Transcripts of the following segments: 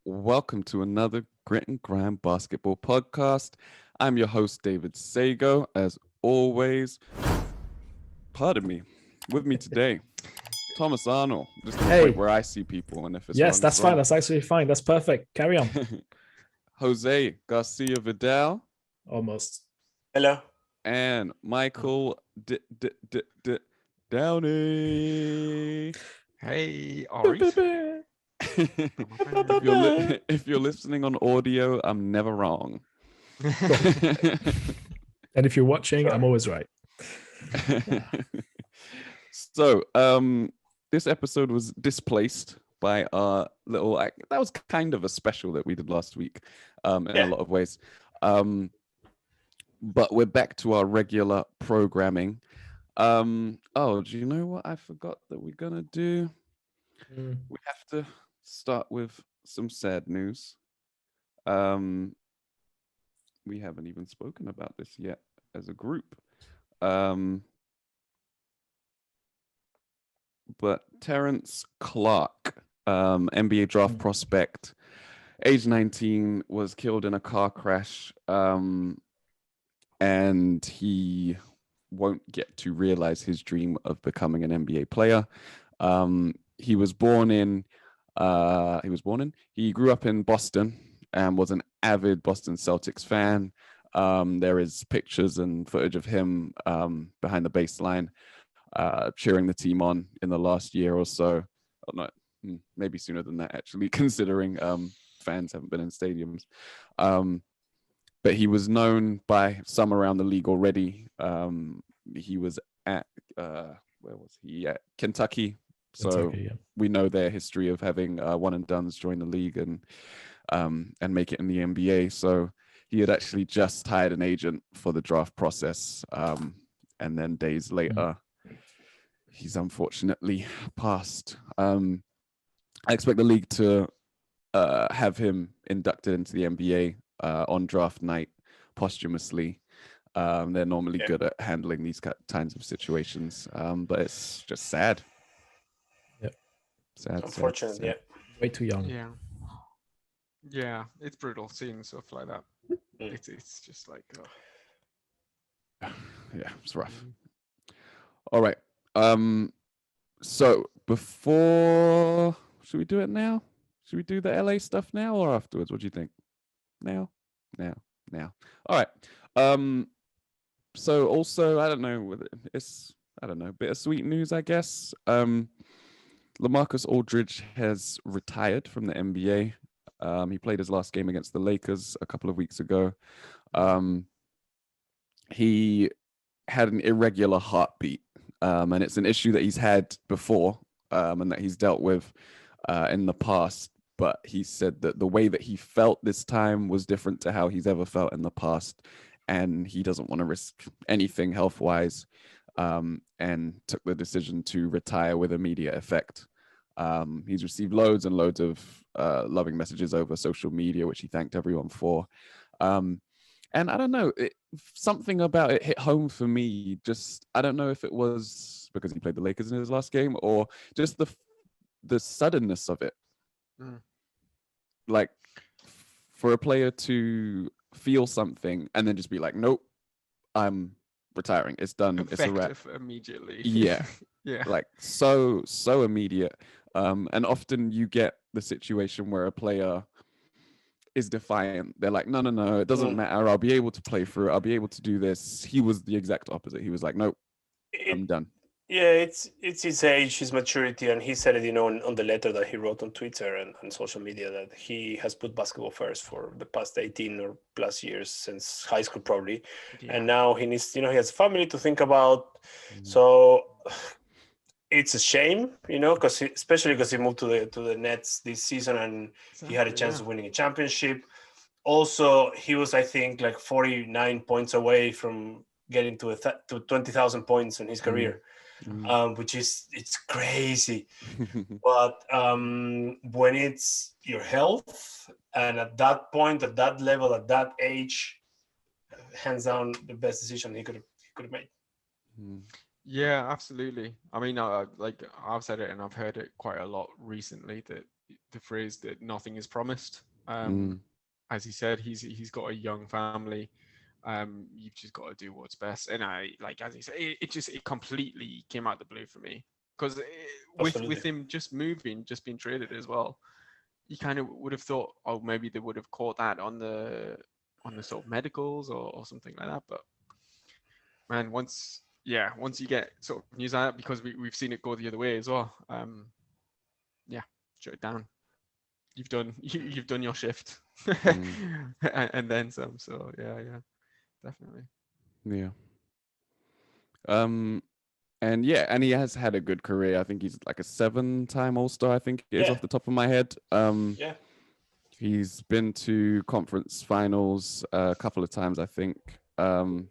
welcome to another Grit and Grime basketball podcast. I'm your host, David Sagoe, as always. Pardon me, with me today, Thomas Arnal, just to the point where I see people, and if it's yes, wrong, that's fine. That's actually fine. That's perfect. Carry on. Jose Garcia Vidal. Almost. Hello. And Michael Downey. Hey, Ari. If you're listening on audio, I'm never wrong. And if you're watching, I'm always right. So, this episode was displaced by our little. That was kind of a special that we did last week, in a lot of ways. But we're back to our regular programming. Do you know what I forgot that we're gonna do? We have to start with some sad news. We haven't even spoken about this yet as a group. But Terrence Clarke, NBA draft prospect, age 19, was killed in a car crash, and he won't get to realize his dream of becoming an NBA player. He grew up in Boston and was an avid Boston Celtics fan. There is pictures and footage of him behind the baseline, cheering the team on in the last year or so. Maybe sooner than that, actually, considering fans haven't been in stadiums. But he was known by some around the league already. He was at where was he at? Kentucky. So we know their history of having one and dones join the league and make it in the NBA. So he had actually just hired an agent for the draft process, and then days later, he's unfortunately passed. I expect the league to have him inducted into the NBA on draft night posthumously. They're normally good at handling these kinds of situations, but it's just sad. Sad. Unfortunately, way too young. Yeah, it's brutal seeing stuff like that. It's just like, it's rough. All right. So before, should we do it now? Should we do the LA stuff now or afterwards? What do you think? Now. All right. So also, I don't know, bittersweet news, I guess. LeMarcus Aldridge has retired from the NBA. He played his last game against the Lakers a couple of weeks ago. He had an irregular heartbeat, and it's an issue that he's had before, and that he's dealt with in the past. But he said that the way that he felt this time was different to how he's ever felt in the past, and he doesn't want to risk anything health-wise, and took the decision to retire with immediate effect. He's received loads and loads of loving messages over social media, which he thanked everyone for. And I don't know, something about it hit home for me. Just, I don't know if it was because he played the Lakers in his last game or just the suddenness of it. Like, for a player to feel something and then just be like, nope, I'm retiring. It's done. It's a wrap. Immediately. Yeah. Yeah. Like so immediate. And often you get the situation where a player is defiant. They're like, no, it doesn't matter. I'll be able to play through it. I'll be able to do this. He was the exact opposite. He was like, nope, I'm done. Yeah, it's his age, his maturity, and he said it, on the letter that he wrote on Twitter and social media, that he has put basketball first for the past 18 or plus years, since high school probably, and now he needs, he has a family to think about. So it's a shame, especially because he moved to the Nets this season and he had a chance of winning a championship. Also, he was, I think, like 49 points away from getting to 20,000 points in his career. Which it's crazy. But when it's your health, and at that point, at that level, at that age, hands down the best decision he could have made. Yeah, absolutely. I mean, like I've said it and I've heard it quite a lot recently, that the phrase that nothing is promised. As he said, he's got a young family. You've just got to do what's best. And as he said, it completely came out the blue for me, because with him just being traded as well, you kind of would have thought, oh, maybe they would have caught that on the sort of medicals or something like that. But man, once you get sort of news like that, because we've seen it go the other way as well. Shut it down. You've done your shift, and then some. So yeah, definitely. Yeah. And he has had a good career. I think he's like a 7-time All-Star, I think it is off the top of my head. He's been to conference finals a couple of times, I think. And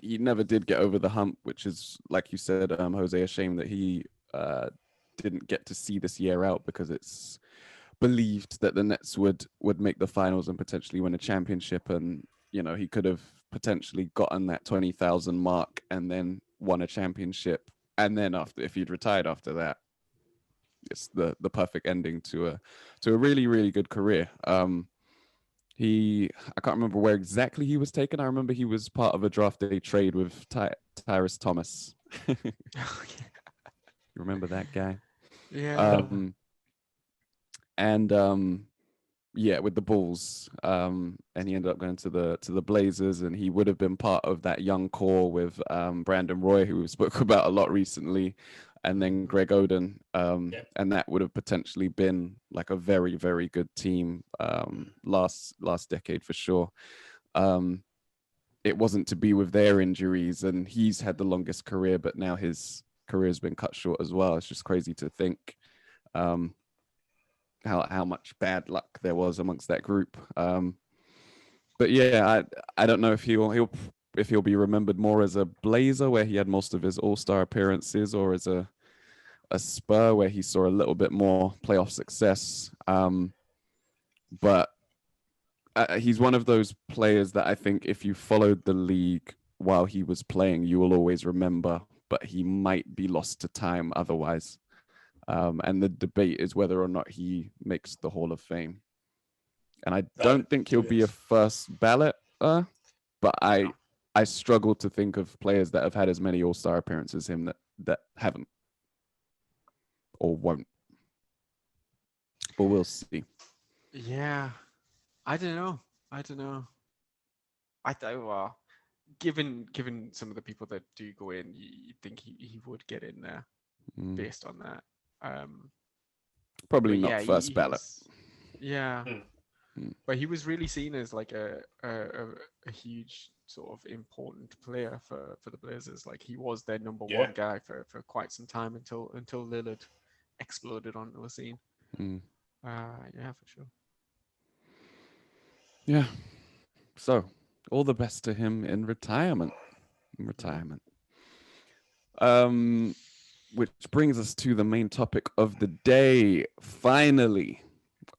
he never did get over the hump, which is, like you said, Jose, a shame that he didn't get to see this year out, because it's believed that the Nets would make the finals and potentially win a championship. And, he could have potentially gotten that 20,000 mark and then won a championship. And then if he'd retired after that, it's the perfect ending to a really, really good career. I can't remember where exactly he was taken. I remember he was part of a draft day trade with Tyrese Thomas. You remember that guy? Yeah. With the Bulls. And he ended up going to the Blazers, and he would have been part of that young core with Brandon Roy, who we spoke about a lot recently, and then Greg Oden. And that would have potentially been like a very, very good team last decade for sure. It wasn't to be with their injuries, and he's had the longest career, but now his career has been cut short as well. It's just crazy to think how much bad luck there was amongst that group. But yeah, I don't know if he'll be remembered more as a Blazer, where he had most of his All-Star appearances, or as a Spur, where he saw a little bit more playoff success. But he's one of those players that I think if you followed the league while he was playing, you will always remember, but he might be lost to time otherwise. And the debate is whether or not he makes the Hall of Fame. And I don't think he'll be a first ballot, but I struggle to think of players that have had as many All-Star appearances as him that haven't or won't. But we'll see. Yeah, I don't know. I thought, given some of the people that do go in, you think he would get in there based on that. Probably not first ballot. But he was really seen as like a huge sort of important player for the Blazers. Like he was their number one guy for quite some time until Lillard exploded onto the scene. For sure. Yeah. So all the best to him in retirement. Which brings us to the main topic of the day. Finally,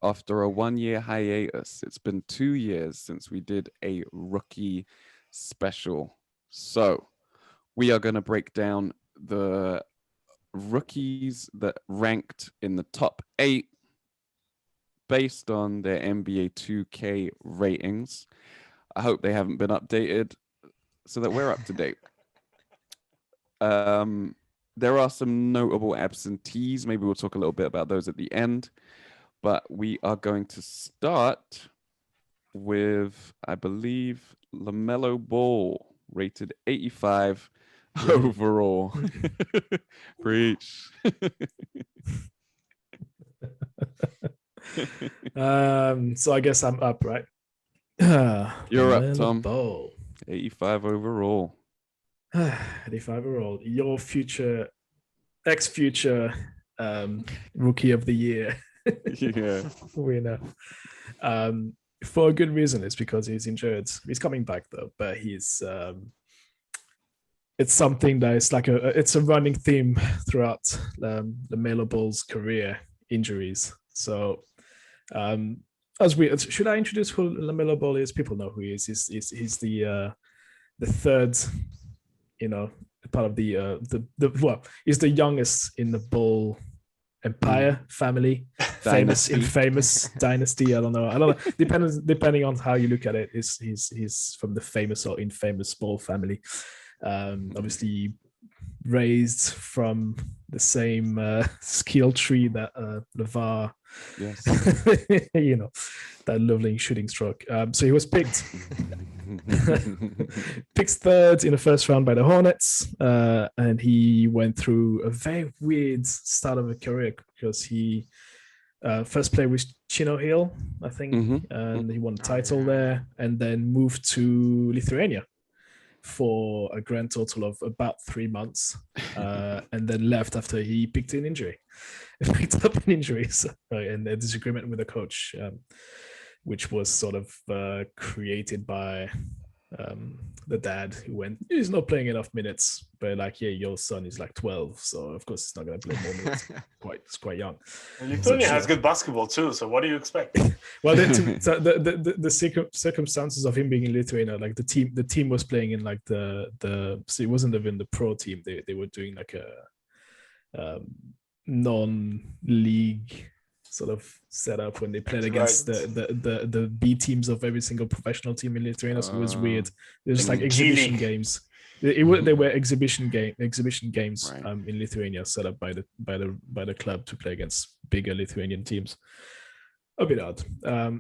after a 1-year hiatus, it's been 2 years since we did a rookie special. So we are going to break down the rookies that ranked in the top 8 based on their NBA 2K ratings. I hope they haven't been updated so that we're up to date. There are some notable absentees. Maybe we'll talk a little bit about those at the end. But we are going to start with, I believe, Lamelo Ball, rated 85 overall. Preach. So I guess I'm up, right? You're up, Tom. Ball. 85 overall. 85 overall. Your ex-future rookie of the year. Yeah. Winner. For a good reason. It's because he's injured. He's coming back though, but he's it's something that is like it's a running theme throughout Lamelo Ball's career, injuries. So should I introduce who Lamelo Ball is? People know who he is. He's the third, part of he's the youngest in the Ball empire, family, famous, infamous dynasty. I don't know. Depending on how you look at it, he's from the famous or infamous Ball family. Obviously raised from the same skill tree that LeVar, Yes. that lovely shooting stroke. So he was picked third in the first round by the Hornets, and he went through a very weird start of a career because he first played with Chino Hill, I think, and he won a title there, and then moved to Lithuania for a grand total of about 3 months, and then left after he picked up an injury. And a disagreement with the coach, which was sort of created by the dad, who went, he's not playing enough minutes, but like, yeah, your son is like 12, so of course he's not going to play more minutes. It's quite young. And Lithuania has good basketball too, so what do you expect? Well, the circumstances of him being in Lithuania, like the team was playing in like so it wasn't even the pro team. They were doing like a non-league sort of setup when they played against the B teams of every single professional team in Lithuania. So it was weird. It was like exhibition games. They were exhibition games right. In Lithuania, set up by the club to play against bigger Lithuanian teams. A bit odd.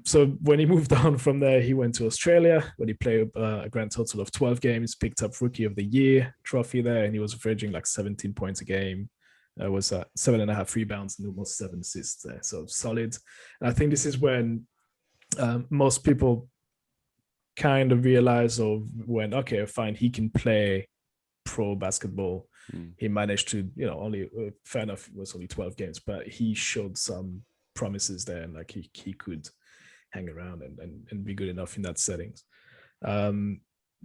So when he moved on from there, he went to Australia, where he played a grand total of 12 games, picked up Rookie of the Year trophy there, and he was averaging like 17 points a game. Was 7.5 rebounds and almost 7 assists there. So solid. And I think this is when most people kind of realize or went, okay, fine, he can play pro basketball. He managed to, only, fair enough, it was only 12 games, but he showed some promises there, and like he could hang around and be good enough in that settings. So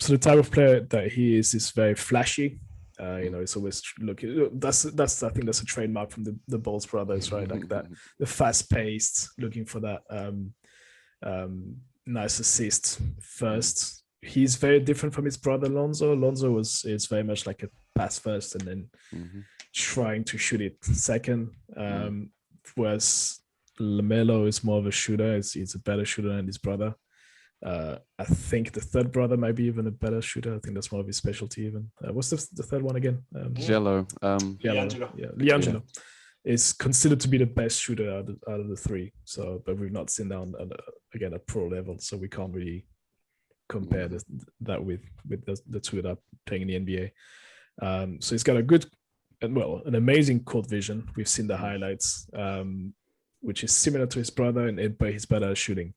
the type of player that he is very flashy. It's always looking. That's I think that's a trademark from the Balls brothers, right? Like that, the fast-paced, looking for that nice assist first. He's very different from his brother Lonzo. Lonzo is very much like a pass first and then trying to shoot it second. Whereas Lamelo is more of a shooter. He's a better shooter than his brother. I think the third brother might be even a better shooter. I think that's more of his specialty even. What's the third one again? Jello. Liangelo is considered to be the best shooter out of the three. So, but we've not seen that at pro level, so we can't really compare that with the two that are playing in the NBA. So he's got an amazing court vision. We've seen the highlights, which is similar to his brother, but he's better at shooting.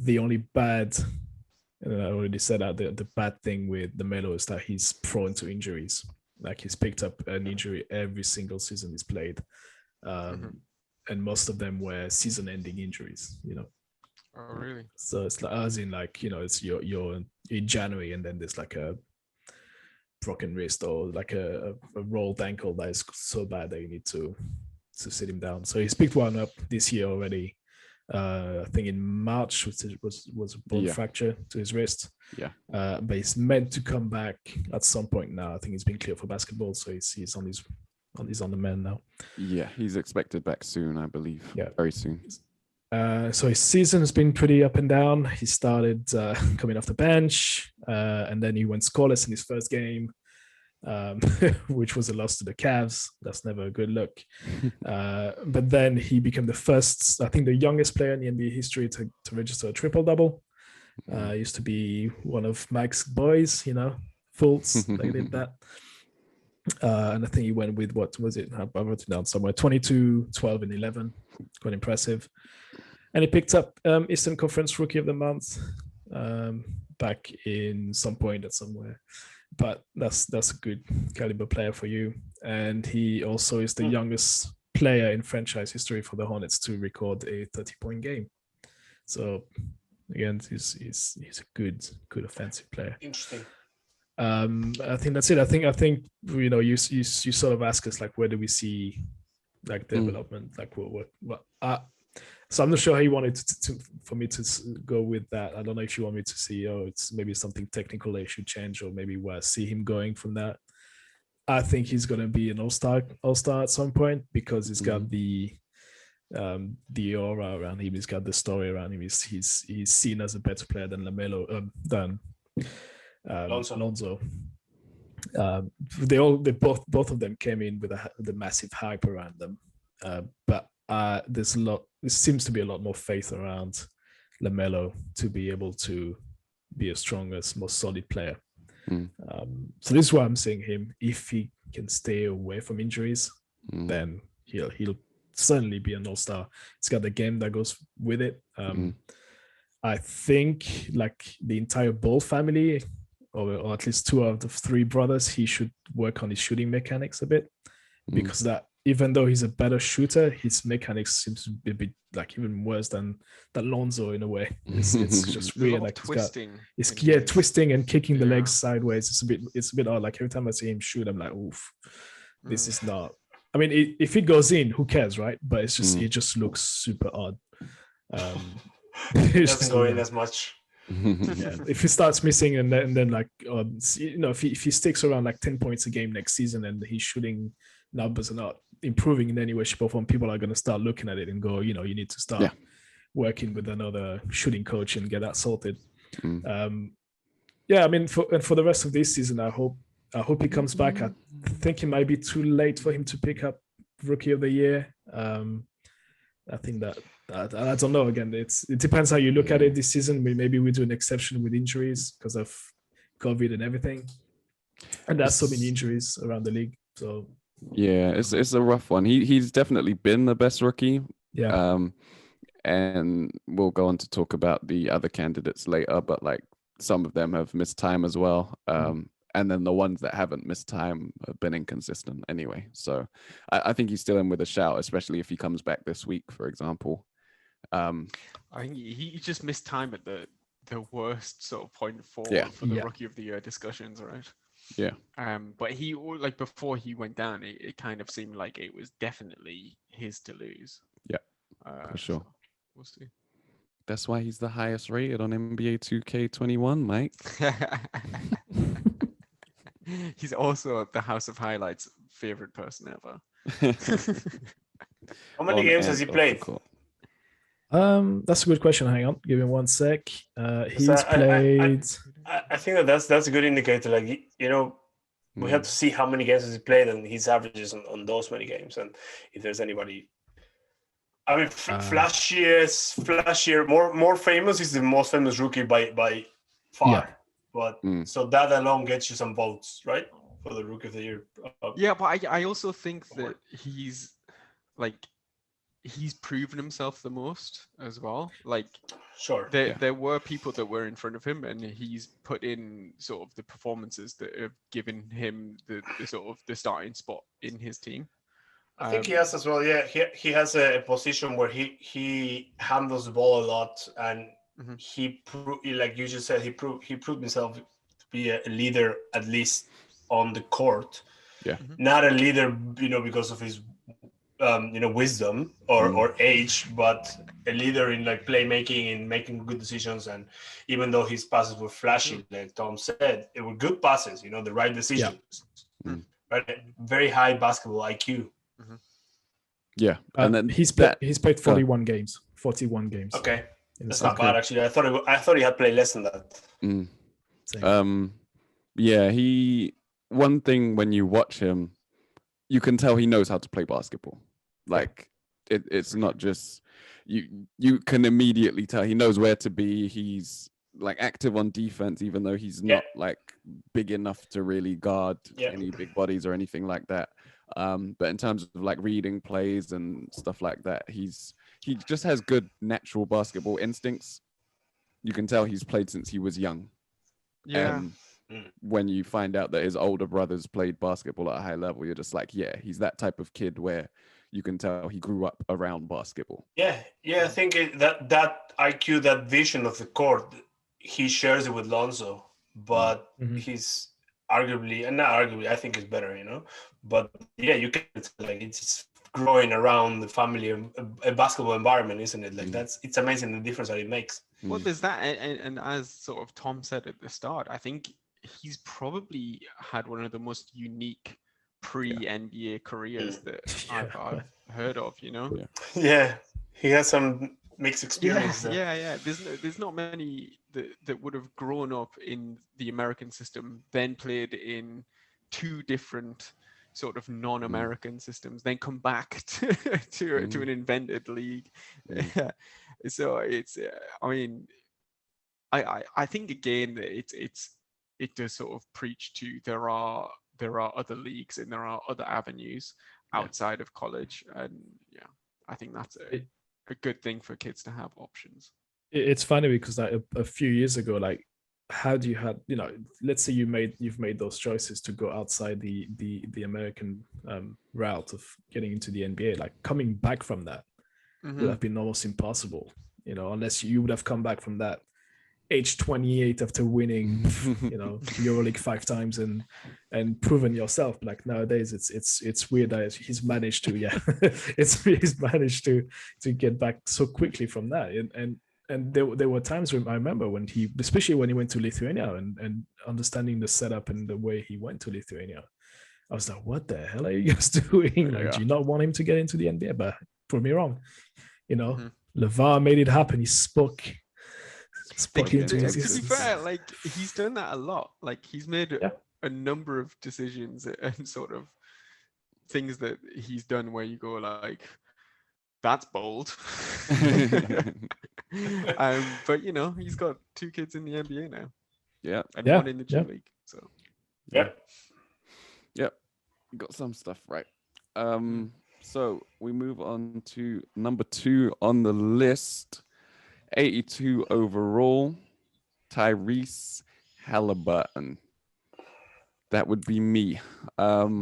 The only bad, and I already said that the bad thing with the Melo is that he's prone to injuries. Like he's picked up an injury every single season he's played, and most of them were season-ending injuries. Oh, really? So it's like, as in like it's you're in January and then there's like a broken wrist or like a rolled ankle that is so bad that you need to sit him down. So he's picked one up this year already. I think in March, which was a bone fracture to his wrist. But he's meant to come back at some point now. I think he's been cleared for basketball, so he's on the mend now. Yeah, he's expected back soon, I believe. Yeah, very soon. So his season has been pretty up and down. He started coming off the bench, and then he went scoreless in his first game. Which was a loss to the Cavs. That's never a good look. But then he became the first, I think the youngest player in the NBA history to register a triple-double. Used to be one of Mike's boys, Fultz, they did that. And I think he went with, what was it? I wrote it down somewhere, 22, 12, and 11. Quite impressive. And he picked up Eastern Conference Rookie of the Month back in some point at somewhere. But that's a good caliber player for you. And he also is the youngest player in franchise history for the Hornets to record a 30-point game. So again, he's a good offensive player. Interesting. I think that's it. I think you sort of ask us like, where do we see like development? Like what so I'm not sure how you wanted for me to go with that. I don't know if you want me to see, it's maybe something technical they should change, or maybe where I see him going from that. I think he's gonna be an all-star at some point because he's got the aura around him. He's got the story around him. He's seen as a better player than Lamelo than Lonzo. Both of them came in with the massive hype around them, but there's a lot. There seems to be a lot more faith around Lamelo to be able to be a strongest, more solid player. So this is why I'm saying him. If he can stay away from injuries, then he'll certainly be an all-star. He's got the game that goes with it. I think like the entire Ball family, or at least 2 of the 3 brothers, he should work on his shooting mechanics a bit, because that even though he's a better shooter, his mechanics seems to be a bit like even worse than Lonzo in a way. It's just weird. Like twisting. Twisting and kicking the legs sideways. It's a bit odd. Like every time I see him shoot, I'm like, oof, this is not. I mean, if it goes in, who cares, right? But it's just it just looks super odd. It doesn't go in as much. If he starts missing and then like if he sticks around like 10 points a game next season and his shooting numbers are not improving in any way, shape, or form, people are going to start looking at it and go, you need to start working with another shooting coach and get that sorted. I mean, for the rest of this season, I hope he comes back. I think it might be too late for him to pick up Rookie of the Year. I think that I don't know. Again, it depends how you look at it this season. Maybe we do an exception with injuries because of COVID and everything, and there's so many injuries around the league. So yeah, it's a rough one. He's definitely been the best rookie. Yeah. And we'll go on to talk about the other candidates later, but like some of them have missed time as well. And then the ones that haven't missed time have been inconsistent anyway. So I think he's still in with a shout, especially if he comes back this week, for example. I think he just missed time at the worst sort of point for the Rookie of the Year discussions, right? Yeah. But he, like before he went down, it kind of seemed like it was definitely his to lose. Yeah, for sure. So we'll see. That's why he's the highest rated on NBA 2K21, Mike. He's also the House of Highlights favorite person ever. How many games has he played? That's a good question. Hang on, give me 1 sec. He's played. I think that's a good indicator. Like we have to see how many games has he played and his averages on those many games, and if there's anybody. I mean, flashier, more famous is the most famous rookie by far. Yeah. But so that alone gets you some votes, right, for the Rookie of the Year. Yeah, but I also think that he's proven himself the most as well. Like, sure, there were people that were in front of him, and he's put in sort of the performances that have given him the sort of the starting spot in his team. I think he has as well. Yeah, he has a position where he handles the ball a lot, and like you just said, he proved himself to be a leader, at least on the court. Yeah, not a leader, because of his wisdom or age, but a leader in like playmaking and making good decisions. And even though his passes were flashy, like Tom said, it were good passes. The right decisions. Right, very high basketball IQ. Yeah, and then he's played 41 games. 41 games. Okay, that's not bad actually. I thought he had played less than that. One thing when you watch him, you can tell he knows how to play basketball. Like it's not just you can immediately tell he knows where to be. He's like active on defense, even though he's not like big enough to really guard any big bodies or anything like that. But in terms of like reading plays and stuff like that, he just has good natural basketball instincts. You can tell he's played since he was young. Yeah. And when you find out that his older brothers played basketball at a high level, you're just like, yeah, he's that type of kid where you can tell he grew up around basketball. Yeah. I think that IQ, that vision of the court, he shares it with Lonzo, but he's arguably, and not arguably, I think it's better, But yeah, you can it's growing around the family, a basketball environment, isn't it? Like it's amazing the difference that it makes. Well, there's that, and as sort of Tom said at the start, I think he's probably had one of the most unique pre-NBA careers that I've heard of, you know? Yeah, he has some mixed experience. Yeah. There's not many that would have grown up in the American system, then played in two different sort of non-American systems, then come back to an invented league. So it's, I mean, I think again that it does sort of preach to there are other leagues and there are other avenues outside of college, and I think that's a good thing for kids to have options. It's funny because like a few years ago, like how do you have, you know, let's say you've made those choices to go outside the American route of getting into the NBA, like coming back from that would have been almost impossible, you know, unless you would have come back from that age 28 after winning, you know, EuroLeague 5 times and proven yourself. Like nowadays, it's weird that he's managed to, he's managed to get back so quickly from that. And there were times when I remember when especially when he went to Lithuania and understanding the setup and the way he went to Lithuania, I was like, what the hell are you guys doing? Like, do you not want him to get into the NBA? But prove me wrong. You know, LeVar made it happen. He spoke into to be fair, like he's done that a lot. Like he's made a number of decisions and sort of things that he's done where you go like, that's bold. But you know, he's got 2 kids in the NBA now. Yeah. And 1 in the G League. So Yep. Got some stuff right. So we move on to number 2 on the list. 82 overall, Tyrese Haliburton. That would be me. So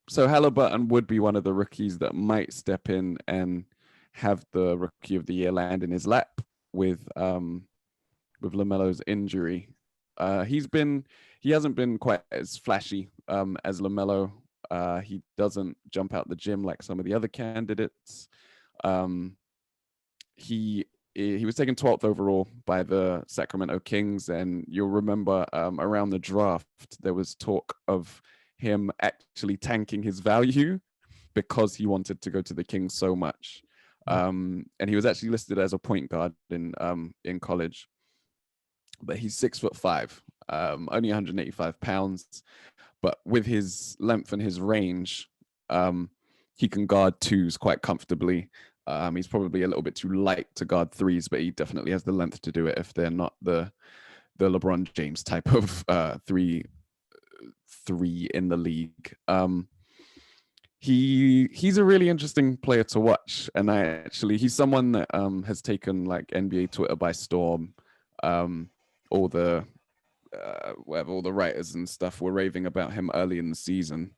Haliburton would be one of the rookies that might step in and have the Rookie of the Year land in his lap with LaMelo's injury. He hasn't been quite as flashy as LaMelo. He doesn't jump out the gym like some of the other candidates. He was taken 12th overall by the Sacramento Kings, and you'll remember around the draft there was talk of him actually tanking his value because he wanted to go to the Kings so much. And he was actually listed as a point guard in college, but he's 6'5", only 185 pounds, but with his length and his range, he can guard 2s quite comfortably. He's probably a little bit too light to guard 3s, but he definitely has the length to do it if they're not the LeBron James type of three in the league. He's a really interesting player to watch, and he's someone that has taken like NBA Twitter by storm. All the writers and stuff were raving about him early in the season.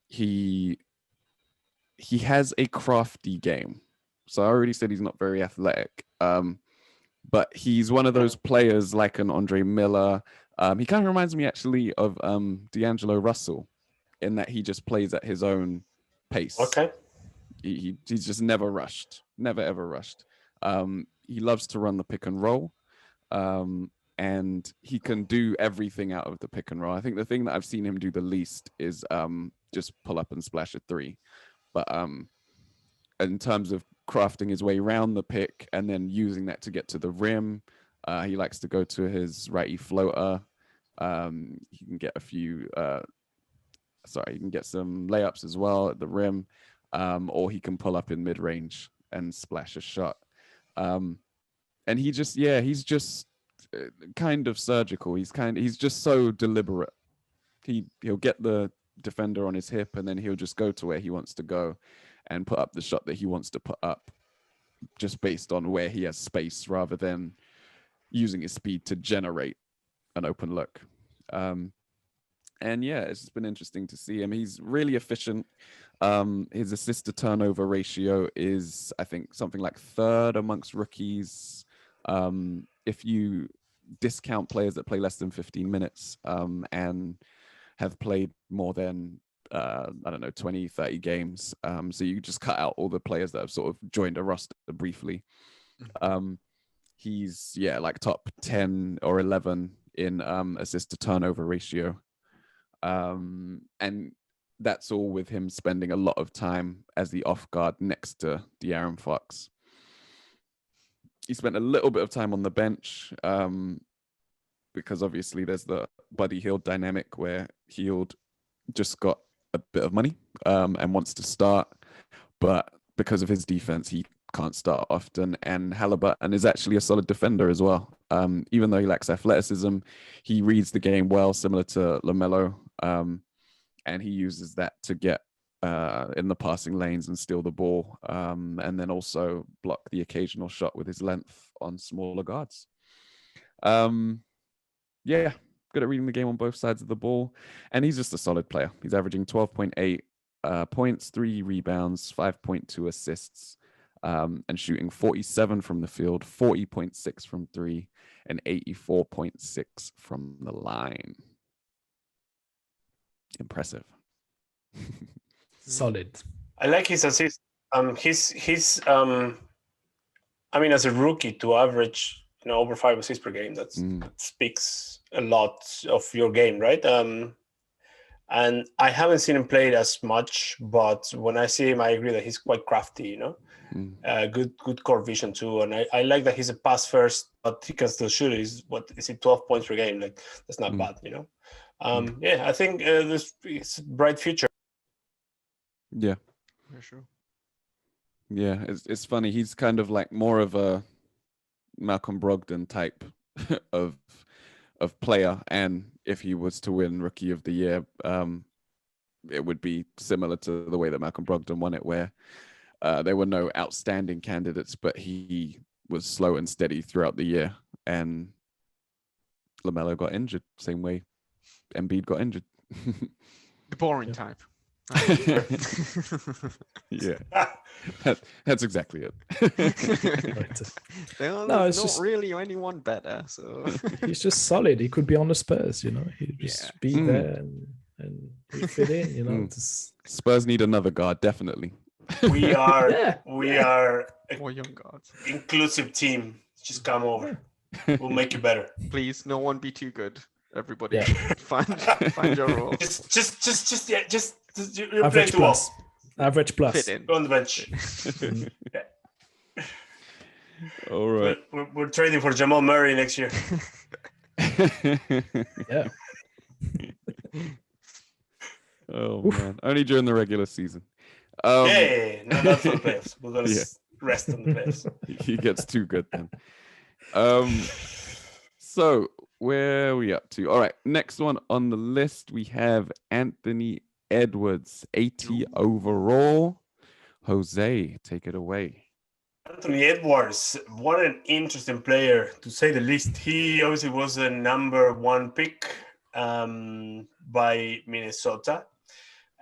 He has a crafty game. So I already said he's not very athletic. But he's one of those players like an Andre Miller. He kind of reminds me actually of D'Angelo Russell in that he just plays at his own pace. Okay. He's just never rushed. Never, ever rushed. He loves to run the pick and roll. And he can do everything out of the pick and roll. I think the thing that I've seen him do the least is just pull up and splash a 3. But in terms of crafting his way around the pick and then using that to get to the rim, he likes to go to his righty floater. He can get he can get some layups as well at the rim, or he can pull up in mid-range and splash a shot. And he's just kind of surgical. He's just so deliberate. He'll get the defender on his hip and then he'll just go to where he wants to go and put up the shot that he wants to put up just based on where he has space rather than using his speed to generate an open look. And yeah, it's just been interesting to see him. He's really efficient. His assist to turnover ratio is, I think, something like 3rd amongst rookies. If you discount players that play less than 15 minutes and have played more than 20, 30 games. So you just cut out all the players that have sort of joined a roster briefly. He's like top 10 or 11 in assist to turnover ratio. And that's all with him spending a lot of time as the off guard next to De'Aaron Fox. He spent a little bit of time on the bench because obviously there's the Buddy Hield dynamic where Hield just got a bit of money and wants to start, but because of his defense, he can't start often. And Haliburton is actually a solid defender as well. Even though he lacks athleticism, he reads the game well, similar to LaMelo. And he uses that to get in the passing lanes and steal the ball, and then also block the occasional shot with his length on smaller guards. Yeah, good at reading the game on both sides of the ball. And he's just a solid player. He's averaging 12.8 points, 3 rebounds, 5.2 assists, and shooting 47 from the field, 40.6 from 3, and 84.6 from the line. Impressive. Solid. I like his assist. He's I mean, as a rookie to average, over 5 assists per game, that speaks a lot of your game, right? And I haven't seen him play it as much, but when I see him, I agree that he's quite crafty, good court vision too. And I like that he's a pass first, but he can still shoot. Is it 12 points per game? Like, that's not bad, Yeah, I think it's a bright future. Yeah, for sure. Yeah, it's funny. He's kind of like more of a Malcolm Brogdon type of player, and if he was to win Rookie of the Year, it would be similar to the way that Malcolm Brogdon won it, where there were no outstanding candidates, but he was slow and steady throughout the year, and LaMelo got injured, same way Embiid got injured. The boring type. Yeah, that's exactly it. There's not really anyone better, so he's just solid. He could be on the Spurs, He'd just be there and he'd fit in, Spurs need another guard, definitely. We are more young guards. Inclusive team. Just come over. We'll make you better. Please, no one be too good. Everybody find your role. Just you're average playing too well. Average plus. Fit in. Go on the bench. All right. We're trading for Jamal Murray next year. Yeah. Oh man, only during the regular season. No, not for the playoffs. We're gonna rest on the playoffs. He gets too good then. So where are we up to? All right, next one on the list we have Anthony Edwards, 80 overall. Jose, take it away. Anthony Edwards, what an interesting player to say the least. He obviously was a number 1 pick by Minnesota.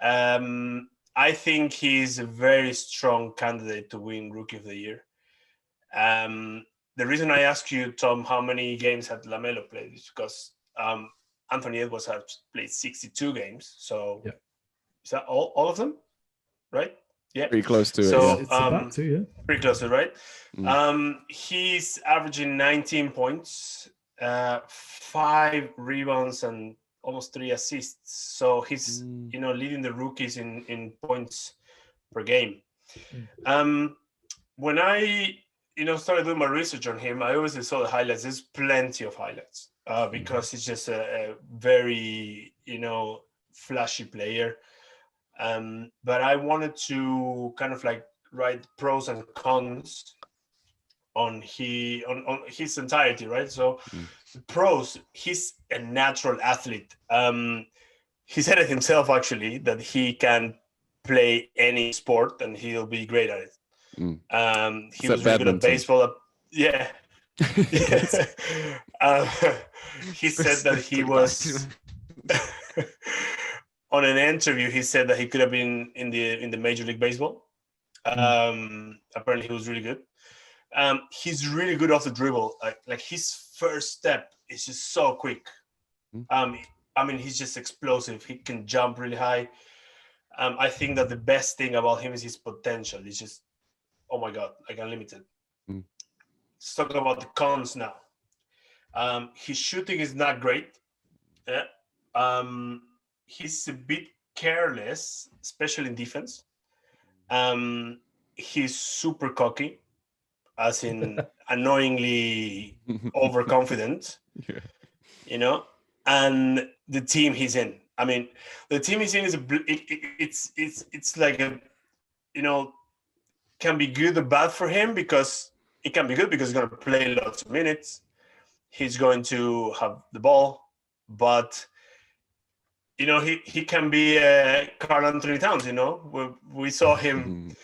I think he's a very strong candidate to win Rookie of the Year. The reason I ask you, Tom, how many games had LaMelo played is because Anthony Edwards has played 62 games. So is that all of them? Right? Yeah. Pretty close to it. So it's about to, yeah. Pretty close to it, right? He's averaging 19 points, 5 rebounds, and almost 3 assists. So he's leading the rookies in points per game. When I started doing my research on him, I always saw the highlights. There's plenty of highlights because he's just a very flashy player. But I wanted to kind of like write pros and cons on his entirety, right? So the pros, he's a natural athlete. He said it himself actually that he can play any sport and he'll be great at it. He was really good at baseball. Yeah. He said that he was on an interview. He said that he could have been in the Major League Baseball. Apparently, he was really good. He's really good off the dribble. Like his first step is just so quick. He's just explosive. He can jump really high. I think that the best thing about him is his potential. It's just, oh my God, like unlimited. Let's talk about the cons now. His shooting is not great. he's a bit careless, especially in defense. He's super cocky, as in annoyingly overconfident. Yeah. You know, and the team he's in. I mean, the team he's in is it's like a, you know, can be good or bad for him, because it can be good because he's going to play lots of minutes. He's going to have the ball, but you know, he can be Karl Anthony Towns. You know, we saw him,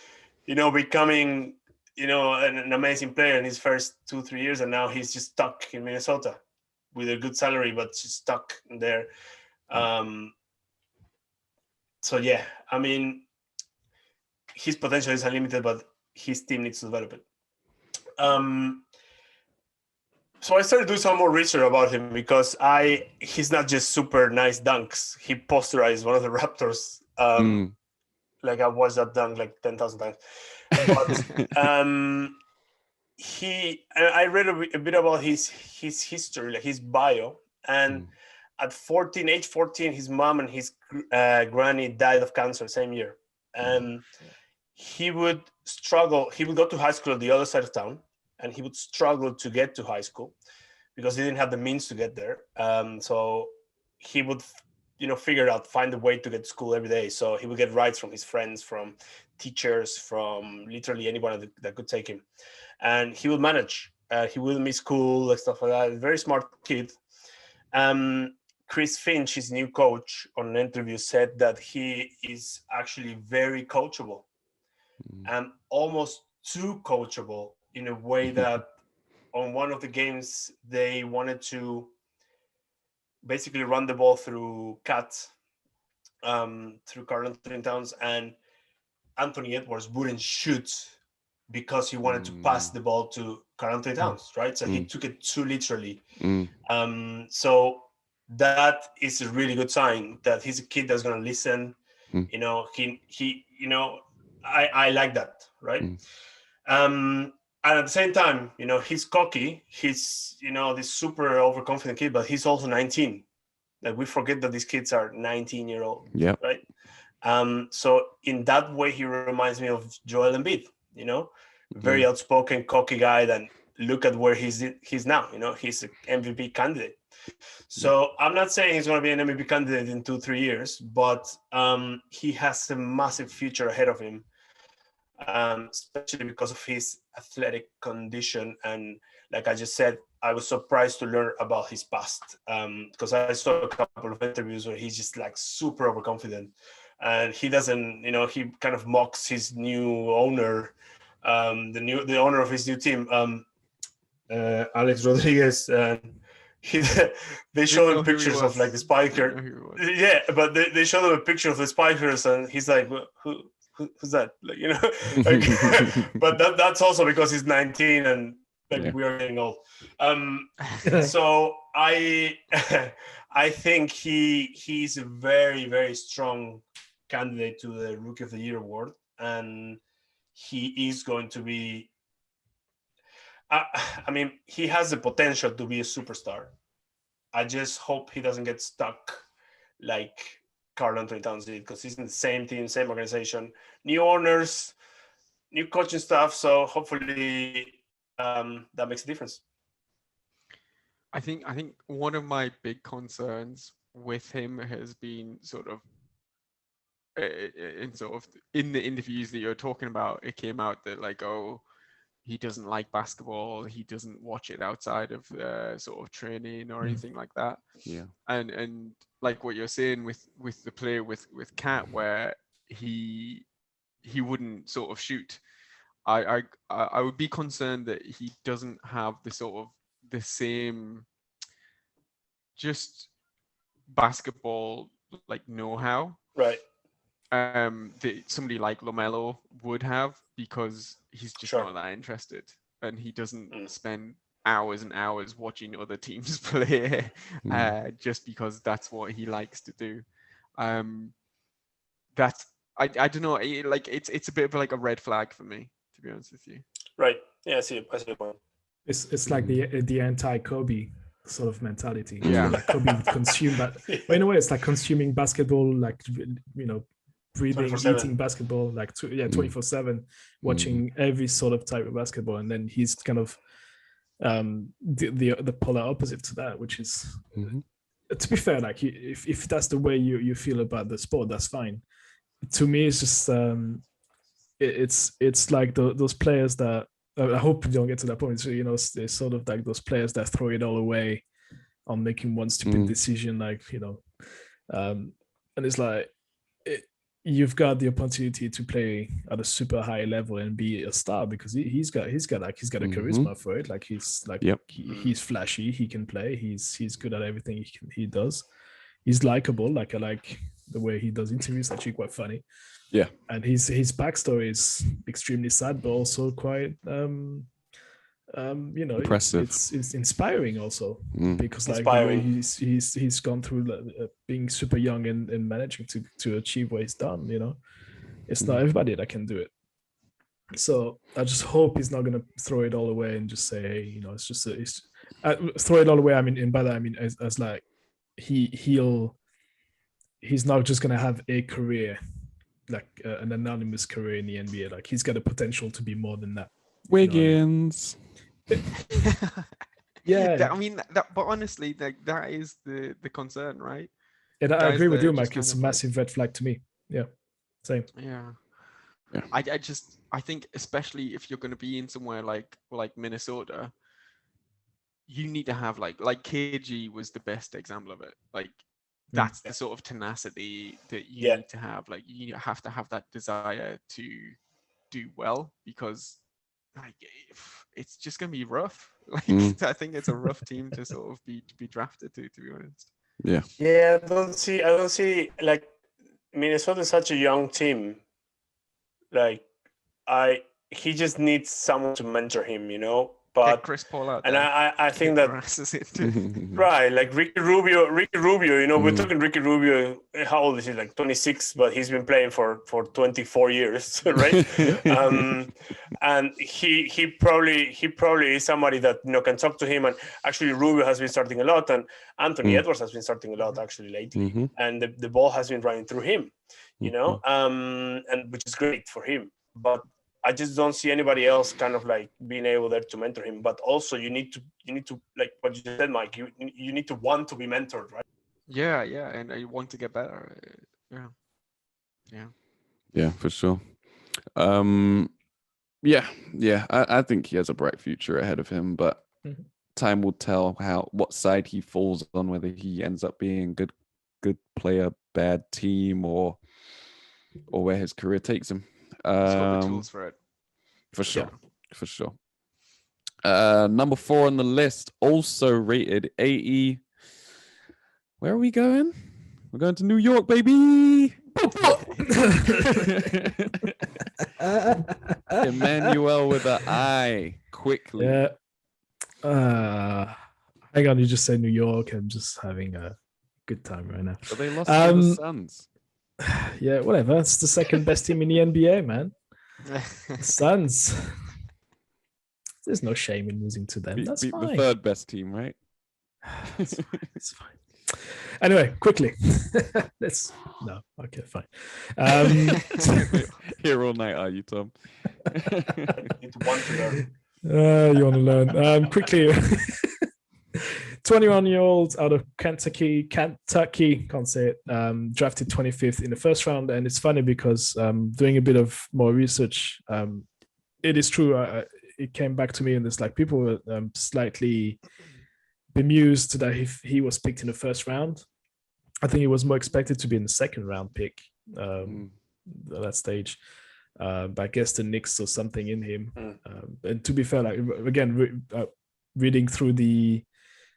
you know, becoming, you know, an amazing player in his first 2-3 years, and now he's just stuck in Minnesota with a good salary, but just stuck there. So yeah, I mean, his potential is unlimited, but his team needs to develop it. So I started doing some more research about him, because he's not just super nice dunks. He posterized one of the Raptors. Like I watched that dunk like 10,000 times. But I read a bit about his history, like his bio, and at age 14, his mom and his granny died of cancer same year, and he would struggle. He would go to high school on the other side of town, and he would struggle to get to high school because he didn't have the means to get there. So he would, you know, find a way to get to school every day. So he would get rides from his friends, from teachers, from literally anyone that could take him. And he would manage. He wouldn't miss school and stuff like that. Very smart kid. Chris Finch, his new coach, on an interview said that he is actually very coachable, and almost too coachable, in a way that on one of the games they wanted to basically run the ball through Cat, through Karl Anthony Towns, and Anthony Edwards wouldn't shoot because he wanted to pass the ball to Karl Anthony Towns, right? So he took it too literally. So that is a really good sign that he's a kid that's going to listen. You know, he you know, I like that, right? And at the same time, you know, he's cocky. He's, you know, this super overconfident kid, but he's also 19. Like, we forget that these kids are 19-year-old, right? So in that way, he reminds me of Joel Embiid, you know, very outspoken, cocky guy. Then look at where he's now, you know, he's an MVP candidate. So I'm not saying he's going to be an MVP candidate in 2-3 years, but he has a massive future ahead of him, especially because of his athletic condition. And like I just said, I was surprised to learn about his past, because I saw a couple of interviews where he's just like super overconfident, and he doesn't, you know, he kind of mocks his new owner, the owner of his new team, Alex Rodriguez. They show him pictures of like the Spiker. Yeah, but they show them a picture of the Spikers, and he's like, who's that? Like, you know, like, but that's also because he's 19 and like we are getting old. So I think he's a very, very strong candidate to the Rookie of the Year award, and he is going to be. I mean, he has the potential to be a superstar. I just hope he doesn't get stuck like Karl Anthony Towns did, because he's in the same team, same organization, new owners, new coaching staff. So hopefully that makes a difference. I think one of my big concerns with him has been sort of in the interviews that you're talking about, it came out that like, oh, he doesn't like basketball. He doesn't watch it outside of sort of training or anything like that. Yeah. And like what you're saying with the play with Cat, where he wouldn't sort of shoot. I would be concerned that he doesn't have the same just basketball like know-how. Right. That somebody like Lamelo would have, because he's just not that interested, and he doesn't spend hours and hours watching other teams play just because that's what he likes to do. That's I don't know, like it's a bit of like a red flag for me, to be honest with you. Right. Yeah, I see the point. It's like the anti-Kobe sort of mentality. Yeah. Like Kobe would consume that. But in a way, it's like consuming basketball, like, breathing, 24/7. eating basketball, like 24/7, watching every sort of type of basketball. And then he's kind of the polar opposite to that, which is, to be fair, like if that's the way you feel about the sport, that's fine. To me, it's just it's like those players that I hope you don't get to that point. So, it's sort of like those players that throw it all away on making one stupid decision, like, and it's like, you've got the opportunity to play at a super high level and be a star because he's got a charisma for it. Like he's he's flashy. He can play. He's good at everything he does. He's likable. Like I like the way he does interviews. Actually, quite funny. Yeah. And his backstory is extremely sad, but also quite impressive. It's inspiring also because like Inspiring. the way he's gone through being super young and managing to achieve what he's done. It's not everybody that can do it. So I just hope he's not going to throw it all away and just say, hey, it's just throw it all away. I mean, and by that I mean as like he's not just going to have a career, like an anonymous career in the NBA. Like he's got the potential to be more than that. Wiggins. Yeah, but honestly, that is the concern, right? And I agree with you, just Mike. It's a kind of massive red flag to me. Yeah, same. Yeah. Yeah. I think especially if you're going to be in somewhere like Minnesota, you need to have like KG was the best example of it. Like that's the sort of tenacity that you need to have. Like you have to have that desire to do well because like it's just gonna be rough. Like I think it's a rough team to sort of be drafted to be honest. Yeah. Yeah, I don't see like Minnesota is such a young team. Like he just needs someone to mentor him, But get Chris Paul out and there. I think that right, like Ricky Rubio, we're talking Ricky Rubio. How old is he? Like 26, but he's been playing for 24 years, right? And he probably is somebody that can talk to him. And actually, Rubio has been starting a lot, and Anthony Edwards has been starting a lot actually lately, and the ball has been running through him, and which is great for him, but I just don't see anybody else kind of like being able there to mentor him. But also you need to like what you said, Mike, you need to want to be mentored, right? Yeah, and you want to get better. Yeah, for sure. I think he has a bright future ahead of him, but time will tell what side he falls on, whether he ends up being good player, bad team, or where his career takes him. He's got the tools for it. For sure. Number 4 on the list, also rated 80. Where are we going? We're going to New York, baby. Immanuel with an I. Quickley. Yeah. Hang on, you just said New York. I'm just having a good time right now. But they lost to the Suns. Yeah, whatever. It's the second best team in the NBA, man. Suns. There's no shame in losing to them. That's fine. The third best team, right? It's fine. Anyway, quickly. Okay, fine. Here all night, are you, Tom? You want to learn. You want to learn. Quickly. 21-year-old out of Kentucky, can't say it, drafted 25th in the first round. And it's funny because doing a bit of more research, it is true. It came back to me, and it's like people were slightly bemused that he was picked in the first round. I think he was more expected to be in the second round pick at that stage. But I guess the Knicks saw something in him. And to be fair, like again, reading through the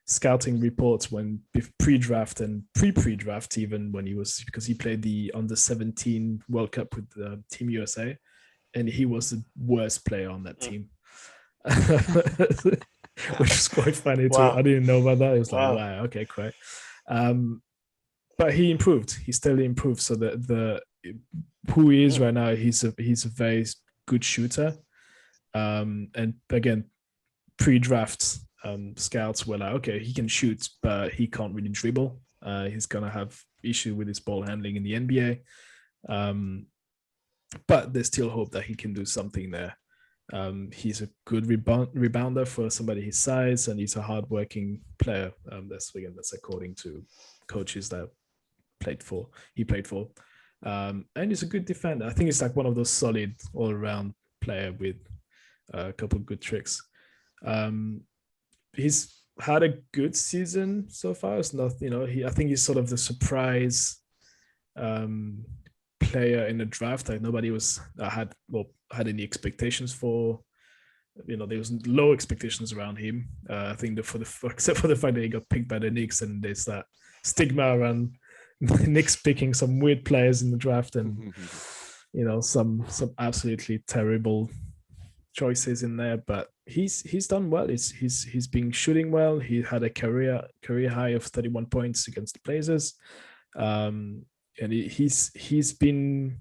scouting reports when pre-draft and pre-draft, even when because he played the under-17 World Cup with Team USA, and he was the worst player on that team, which is quite funny too. I didn't know about that. It was like, wow, okay, great. But he improved. He steadily improved. So the who he is right now, he's a very good shooter. And again, pre-draft, scouts were like, okay, he can shoot, but he can't really dribble. He's gonna have issue with his ball handling in the NBA. But there's still hope that he can do something there. He's a good rebounder for somebody his size, and he's a hardworking player. That's according to coaches that he played for. And he's a good defender. I think he's like one of those solid all-around player with a couple of good tricks. He's had a good season so far. It's not, I think he's sort of the surprise player in the draft. Like nobody had any expectations for. There was low expectations around him. I think except for the fact that he got picked by the Knicks, and there's that stigma around the Knicks picking some weird players in the draft, and some absolutely terrible choices in there. But he's done well. He's been shooting well. He had a career high of 31 points against the Blazers, and he's been,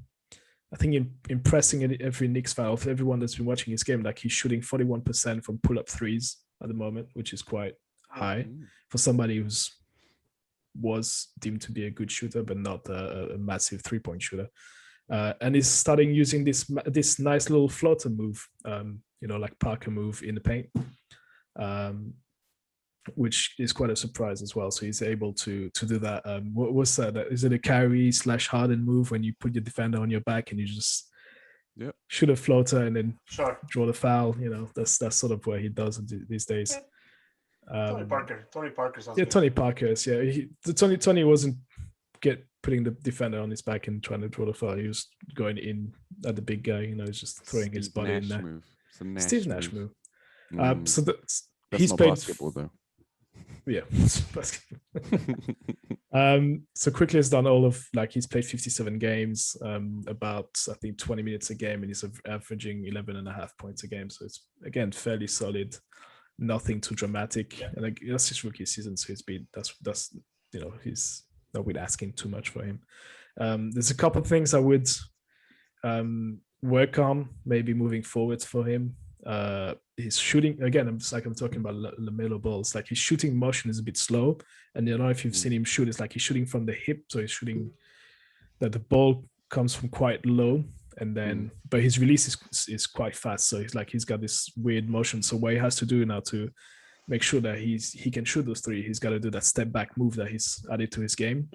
I think, impressing every Knicks fan, of everyone that's been watching his game. Like he's shooting 41% from pull-up threes at the moment, which is quite high for somebody was deemed to be a good shooter, but not a massive three-point shooter. And he's starting using this nice little floater move, like Parker move in the paint, which is quite a surprise as well. So he's able to do that. What's that? Is it a Kyrie / Harden move when you put your defender on your back and you just shoot a floater and then draw the foul? That's sort of what he does these days. Tony Parker. Tony Parker's. Tony wasn't putting the defender on his back and trying to draw the foul. He was going in at the big guy. He's just throwing his body in there. Steve Nash move. So that's he's played basketball though. Yeah, so Quickley has done he's played 57 games, about I think 20 minutes a game, and he's averaging 11.5 points a game. So it's again fairly solid, nothing too dramatic. And that's his rookie season, so that's he's not really asking too much for him. There's a couple of things I would work on maybe moving forward for him. His shooting, again, I'm talking about Lamelo Ball. It's like his shooting motion is a bit slow, and if you've seen him shoot, it's like he's shooting from the hip, so he's shooting that the ball comes from quite low, and then but his release is quite fast, so he's got this weird motion. So what he has to do now to make sure that he can shoot those three, he's got to do that step back move that he's added to his game.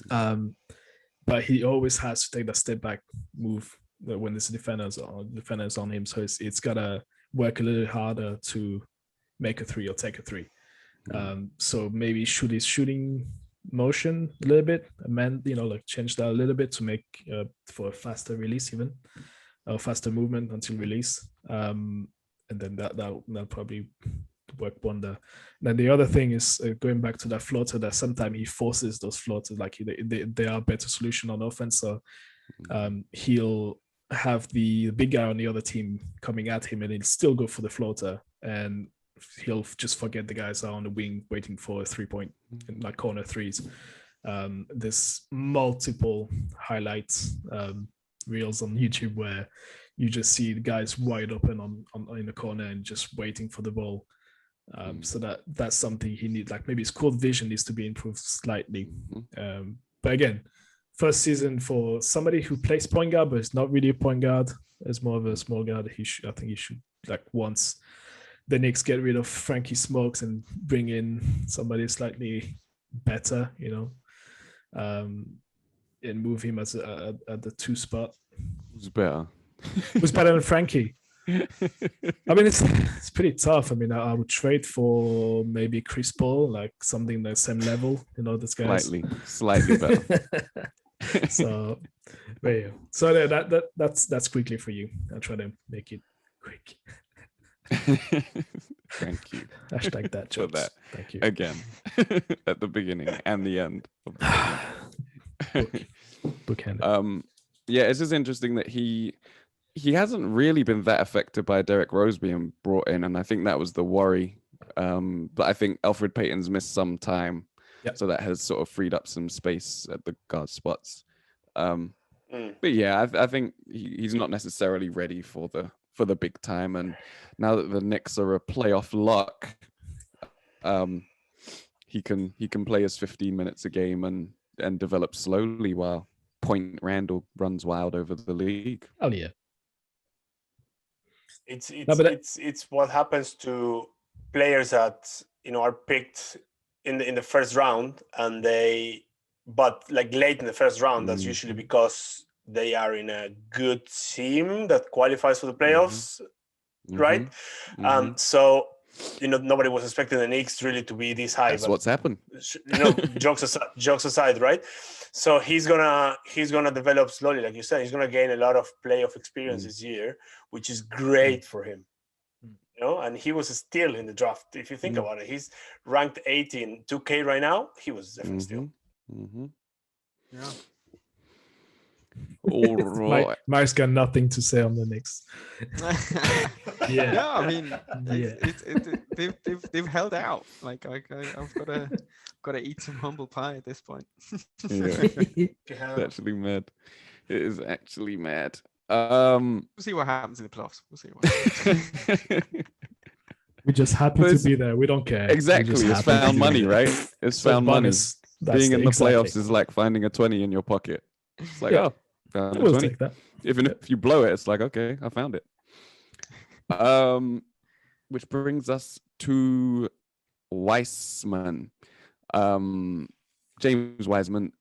But he always has to take that step back move when there's defenders on him, so it's gotta work a little harder to make a three or take a three. So maybe shoot his shooting motion a little bit, change that a little bit to make for a faster release, even a faster movement until release, and then that'll probably work wonder. Then the other thing is going back to that floater, that sometimes he forces those floaters, like they are a better solution on offense. So he'll have the big guy on the other team coming at him, and he'll still go for the floater, and he'll just forget the guys are on the wing waiting for a 3-point, like corner threes. There's multiple highlights reels on YouTube where you just see the guys wide open on in the corner and just waiting for the ball. So that's something he needs. Like maybe his court vision needs to be improved slightly. But again, first season for somebody who plays point guard, but is not really a point guard, is more of a small guard. I think he should, like, once the Knicks get rid of Frankie Smokes and bring in somebody slightly better, and move him as at the 2 spot. Who's better? Who's better than Frankie? I mean, it's pretty tough. I mean, I would trade for maybe Chris Paul, like something the same level, this guy. Slightly better. So, but yeah. So that's quickly for you. I'll try to make it quick. Thank you. Hashtag that jokes. For that. Thank you. Again, at the beginning and the end of the bookend. Yeah, it's just interesting that he hasn't really been that affected by Derrick Rose being brought in, and I think that was the worry. But I think Elfrid Payton's missed some time, so that has sort of freed up some space at the guard spots. But yeah, I think he's not necessarily ready for the big time, and now that the Knicks are a playoff lock, he can play his 15 minutes a game and develop slowly while Point Randall runs wild over the league. Oh yeah. It's what happens to players that are picked in the first round, but like late in the first round. That's usually because they are in a good team that qualifies for the playoffs, right? So nobody was expecting the Knicks really to be this high. That's what's happened. Jokes aside, right? So he's gonna develop slowly, like you said. He's gonna gain a lot of playoff experience this year, which is great for him. And he was still in the draft. If you think about it, he's ranked 18 2K right now. He was definitely still. Yeah. All right. Mike's got nothing to say on the Knicks. Yeah, I mean, they've held out. Like I've got to eat some humble pie at this point. It's actually mad. It is actually mad. We'll see what happens in the playoffs. We'll see what happens. We're just happy to be there. We don't care. Exactly. It's found money, right? It's found money. Being in the playoffs is like finding a 20 in your pocket. It's like, found a 20. Take that. Even if you blow it, it's like, okay, I found it. Which brings us to Wiseman. James Wiseman,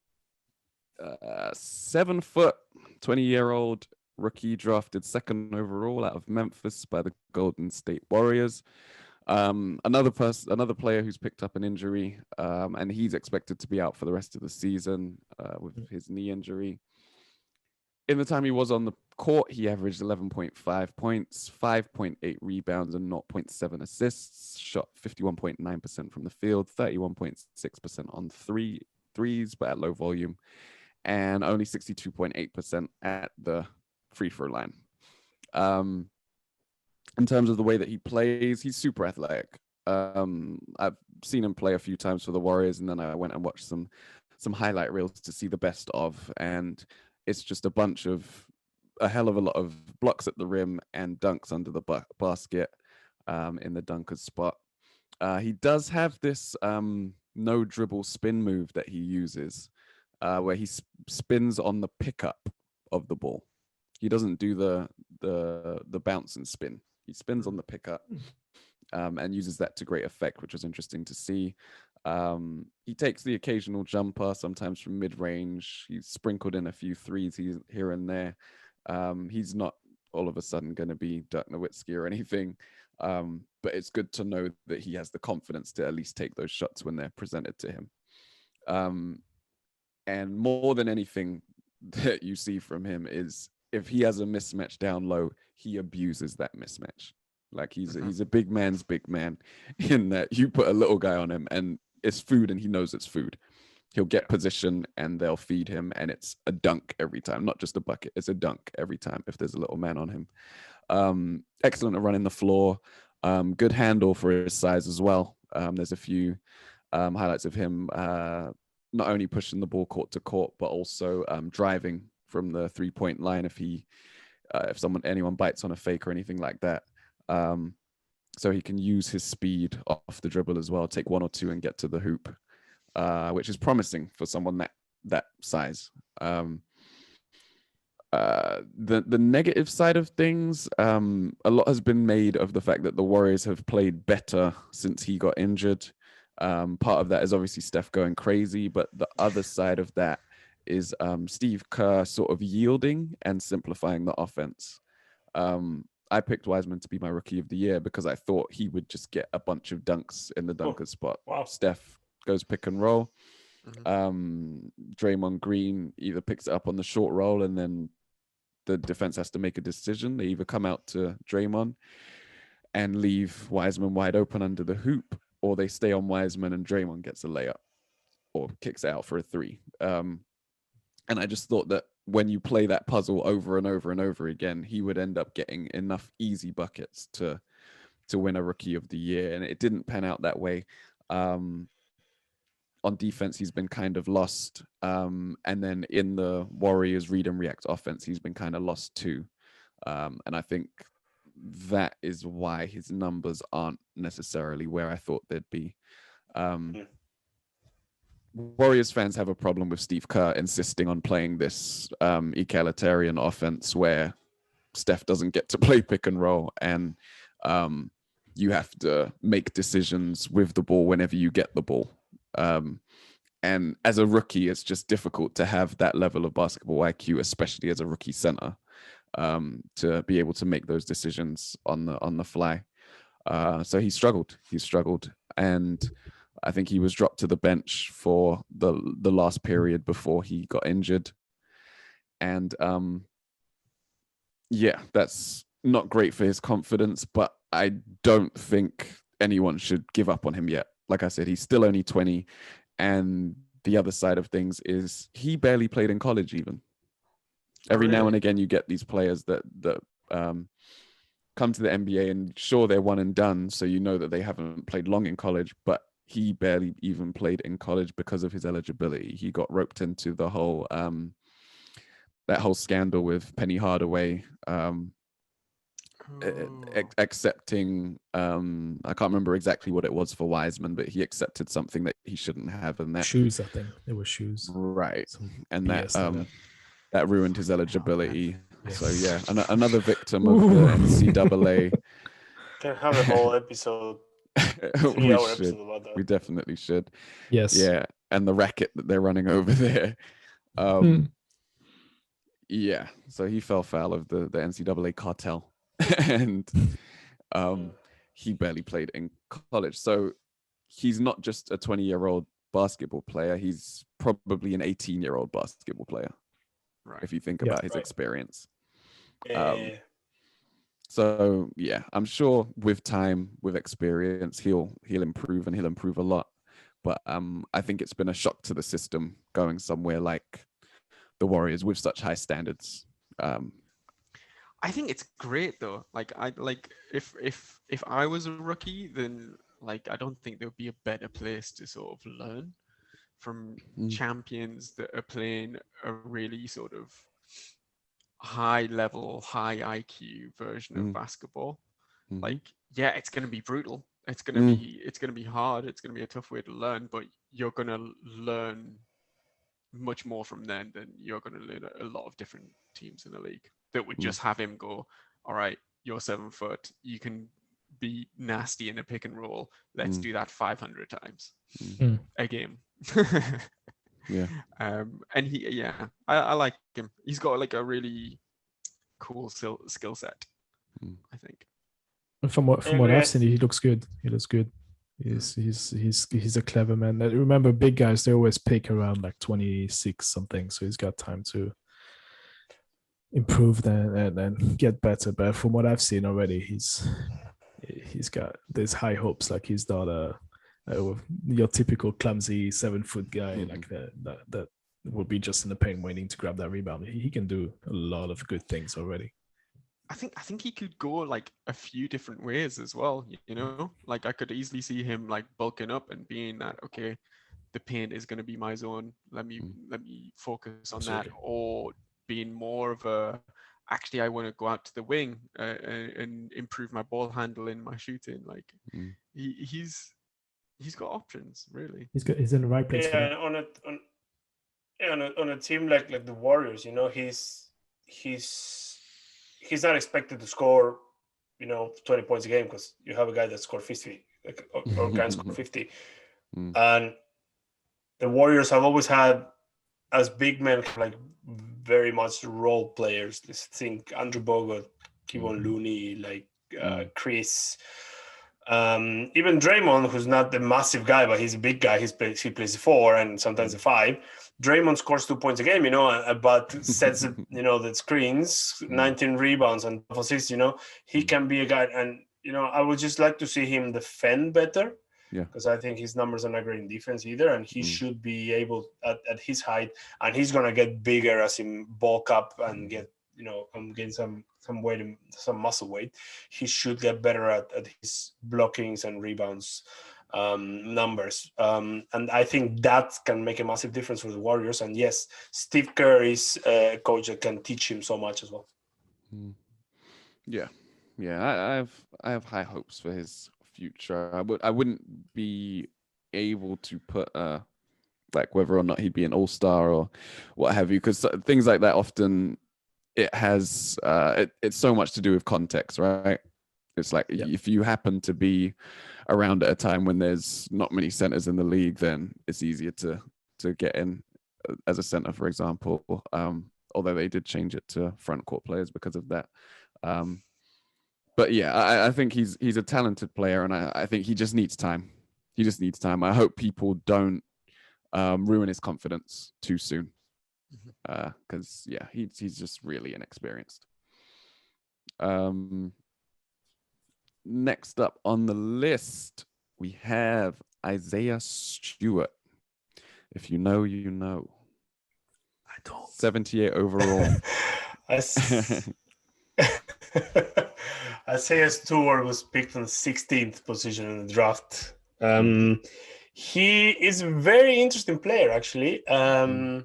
7 foot, 20-year-old rookie, drafted second overall out of Memphis by the Golden State Warriors. Another player who's picked up an injury, and he's expected to be out for the rest of the season with his knee injury. In the time he was on the court, he averaged 11.5 points, 5.8 rebounds, and 0.7 assists. Shot 51.9% from the field, 31.6% on threes, but at low volume, and only 62.8% at the free throw line. In terms of the way that he plays, he's super athletic. I've seen him play a few times for the Warriors, and then I went and watched some highlight reels to see the best of, and it's just a hell of a lot of blocks at the rim and dunks under the basket in the dunker's spot. He does have this no dribble spin move that he uses, where he spins on the pickup of the ball. He doesn't do the bounce and spin. He spins on the pickup and uses that to great effect, which was interesting to see. He takes the occasional jumper, sometimes from mid-range. He's sprinkled in a few threes here and there. He's not all of a sudden going to be Dirk Nowitzki or anything, but it's good to know that he has the confidence to at least take those shots when they're presented to him. And more than anything that you see from him is if he has a mismatch down low, he abuses that mismatch. Like he's a big man's big man in that you put a little guy on him and it's food and he knows it's food. He'll get position and they'll feed him and it's a dunk every time, not just a bucket. It's a dunk every time if there's a little man on him. Excellent at running the floor. Good handle for his size as well. There's a few highlights of him not only pushing the ball court to court, but also driving from the 3-point line if anyone bites on a fake or anything like that. So he can use his speed off the dribble as well, take one or two and get to the hoop, which is promising for someone that size. The negative side of things, a lot has been made of the fact that the Warriors have played better since he got injured. Part of that is obviously Steph going crazy, but the other side of that is Steve Kerr sort of yielding and simplifying the offense. I picked Wiseman to be my rookie of the year because I thought he would just get a bunch of dunks in the dunker spot. Wow. Steph goes pick and roll. Draymond Green either picks it up on the short roll and then the defense has to make a decision. They either come out to Draymond and leave Wiseman wide open under the hoop, or they stay on Wiseman and Draymond gets a layup or kicks it out for a three. And I just thought that when you play that puzzle over and over and over again, he would end up getting enough easy buckets to win a rookie of the year. And it didn't pan out that way. On defense, he's been kind of lost. And then in the Warriors read and react offense, he's been kind of lost too. And I think that is why his numbers aren't necessarily where I thought they'd be. Warriors fans have a problem with Steve Kerr insisting on playing this egalitarian offense where Steph doesn't get to play pick and roll, and you have to make decisions with the ball whenever you get the ball. And as a rookie, it's just difficult to have that level of basketball IQ, especially as a rookie center, to be able to make those decisions on the fly. So he struggled, and I think he was dropped to the bench for the last period before he got injured. And yeah, that's not great for his confidence, but I don't think anyone should give up on him yet. Like I said, he's still only 20. And the other side of things is he barely played in college even. Every now and again, you get these players that come to the NBA, and sure, they're one and done, so you know that they haven't played long in college, but he barely even played in college because of his eligibility. He got roped into the whole that whole scandal with Penny Hardaway accepting I can't remember exactly what it was for Wiseman, but he accepted something that he shouldn't have, and that shoes, I think it was shoes, right? And that ruined his eligibility. So yeah, another victim of the NCAA. Can have a whole episode. 3-hour episode about that. We definitely should. Yes. Yeah, and the racket that they're running over there. Yeah, so he fell foul of the NCAA cartel, and he barely played in college. So he's not just a 20-year-old basketball player. He's probably an 18-year-old basketball player, right? If you think about his experience. So yeah, I'm sure with time, with experience, he'll improve, and he'll improve a lot. But I think it's been a shock to the system going somewhere like the Warriors with such high standards. I think it's great though. Like if I was a rookie, then like I don't think there would be a better place to sort of learn from champions that are playing a really sort of high level, high IQ version of basketball. Like, yeah, it's going to be brutal. It's going to be hard. It's going to be a tough way to learn, but you're going to learn much more from them than you're going to learn a lot of different teams in the league that would just have him go, all right, you're 7 foot. You can be nasty in a pick and roll. Let's do that 500 times a game. Yeah. And I like him. He's got like a really cool skill set, I think. And from what I've seen, he looks good. He's a clever man. I remember big guys, they always pick around like 26 something, so he's got time to improve and get better. But from what I've seen already, he's got there's high hopes. Like he's not your typical clumsy 7 foot guy like that will be just in the paint waiting to grab that rebound. He can do a lot of good things already. I think he could go like a few different ways as well, you know? Like I could easily see him like bulking up and being that, okay, the paint is going to be my zone. Let me focus on that, or being more of a, actually I want to go out to the wing and improve my ball handling, my shooting. Like he's got options, really. He's in the right place. Yeah, on a team like the Warriors, you know, he's not expected to score, 20 points a game, because you have a guy that scored 50, or can score 50. And the Warriors have always had, as big men, like very much role players. Let's think Andrew Bogut, Kevon Looney, like Chris. Even Draymond, who's not the massive guy, but he's a big guy. He plays a 4 and sometimes a 5. Draymond scores 2 points a game, but sets the screens, 19 rebounds and assists. He can be a guy, and I would just like to see him defend better. Yeah, because I think his numbers are not great in defense either, and he should be able at his height, and he's gonna get bigger as he bulk up and get gain some weight, some muscle weight. He should get better at his blockings and rebounds numbers, and I think that can make a massive difference for the Warriors. And yes, Steve Kerr is a coach that can teach him so much as well. Yeah, Yeah, I have high hopes for his future. I wouldn't be able to put like whether or not he'd be an all-star or what have you, because things like that often it has it's so much to do with context, right? It's like if you happen to be around at a time when there's not many centers in the league, then it's easier to get in as a center, for example. Although they did change it to front court players because of that. But yeah, I think he's a talented player, and I think he just needs time. He just needs time. I hope people don't ruin his confidence too soon, because he's just really inexperienced. Next up on the list, we have Isaiah Stewart. If you know, you know. I don't. 78 overall. Isaiah Stewart was picked on the 16th position in the draft. He is a very interesting player, actually. I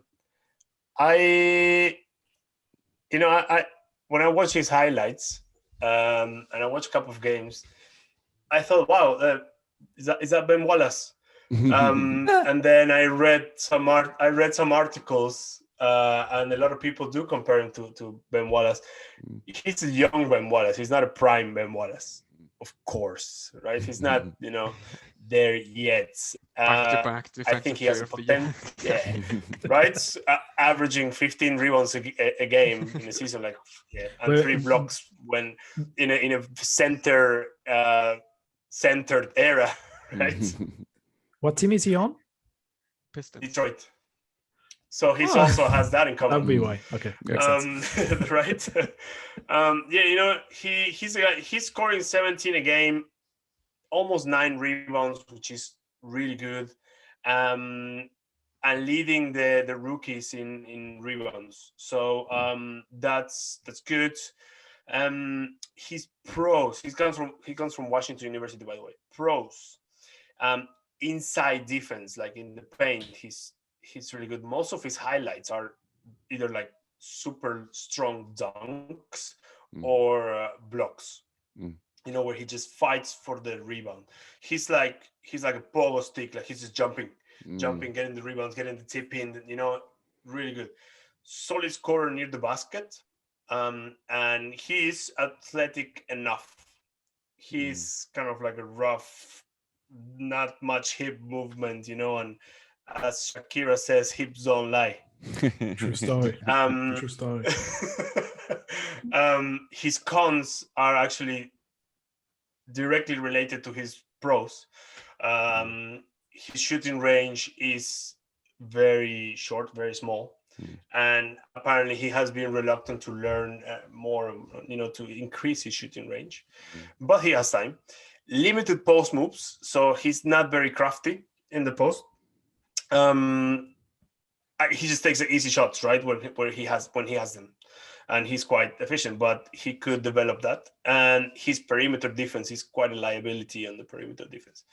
when I watched his highlights, and I watched a couple of games, I thought, wow, is that Ben Wallace? And then I read some articles, and a lot of people do compare him to Ben Wallace. He's a young Ben Wallace. He's not a prime Ben Wallace, of course, right? He's not, there yet. Back-to-back I think he has a potential, right? Averaging 15 rebounds a game in a season, and 3 blocks when in a centered era, right? What team is he on? Pistons. Detroit. So he also has that in common. That'd be why. Okay. Right. He's a guy. He's scoring 17 a game, almost 9 rebounds, which is really good, and leading the rookies in rebounds. So that's good. He's pros. He comes from Washington University, by the way. Pros. Inside defense, like in the paint, he's really good. Most of his highlights are either like super strong dunks or blocks. Where he just fights for the rebound. He's like a polo stick, like he's just jumping, getting the rebounds, getting the tip in. Really good. Solid scorer near the basket, and he's athletic enough. He's kind of like a rough, not much hip movement, and as Shakira says, hips don't lie. True story. True story. His cons are actually directly related to his pros. His shooting range is very short, very small, and apparently he has been reluctant to learn more, to increase his shooting range. But he has time. Limited post moves, so he's not very crafty in the post. He just takes the easy shots, right, when he has them, and he's quite efficient. But he could develop that, and his perimeter defense is quite a liability on the perimeter defense.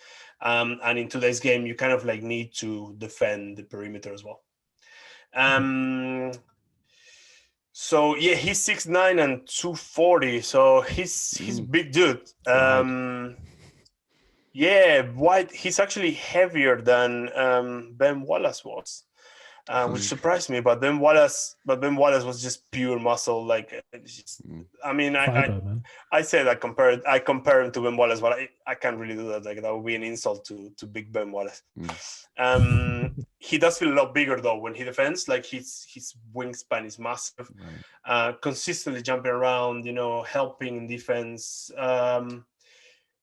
And in today's game, you kind of like need to defend the perimeter as well. So yeah, he's 6'9" and 240, so he's big dude. White. He's actually heavier than Ben Wallace was, which surprised me. But Ben Wallace was just pure muscle. Like, I say I compare him to Ben Wallace, but I can't really do that. Like, that would be an insult to Big Ben Wallace. He does feel a lot bigger though when he defends. Like his wingspan is massive, consistently jumping around. Helping in defense.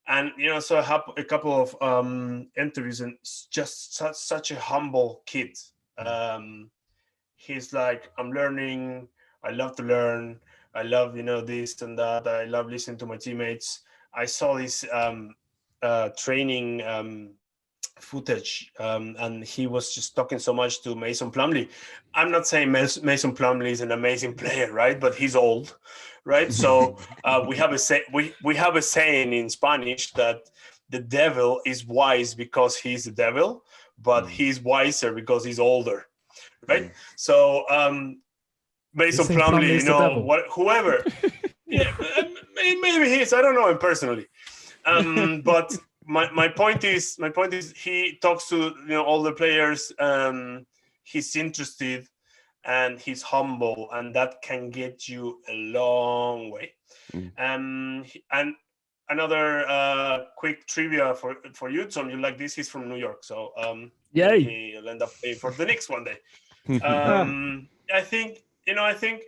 And so I have a couple of interviews, and just such a humble kid. He's like, I'm learning. I love to learn. I love this and that. I love listening to my teammates. I saw this training footage, and he was just talking so much to Mason Plumlee. I'm not saying Mason Plumlee is an amazing player, right? But he's old, right? So we have a saying in Spanish that the devil is wise because he's the devil, but he's wiser because he's older, right? So Mason Plumlee, whoever. Yeah, maybe he is. I don't know him personally. But my point is he talks to all the players. He's interested and he's humble, and that can get you a long way. And another quick trivia for you, Tom. You like this? He's from New York, so he'll end up paying for the Knicks one day. I think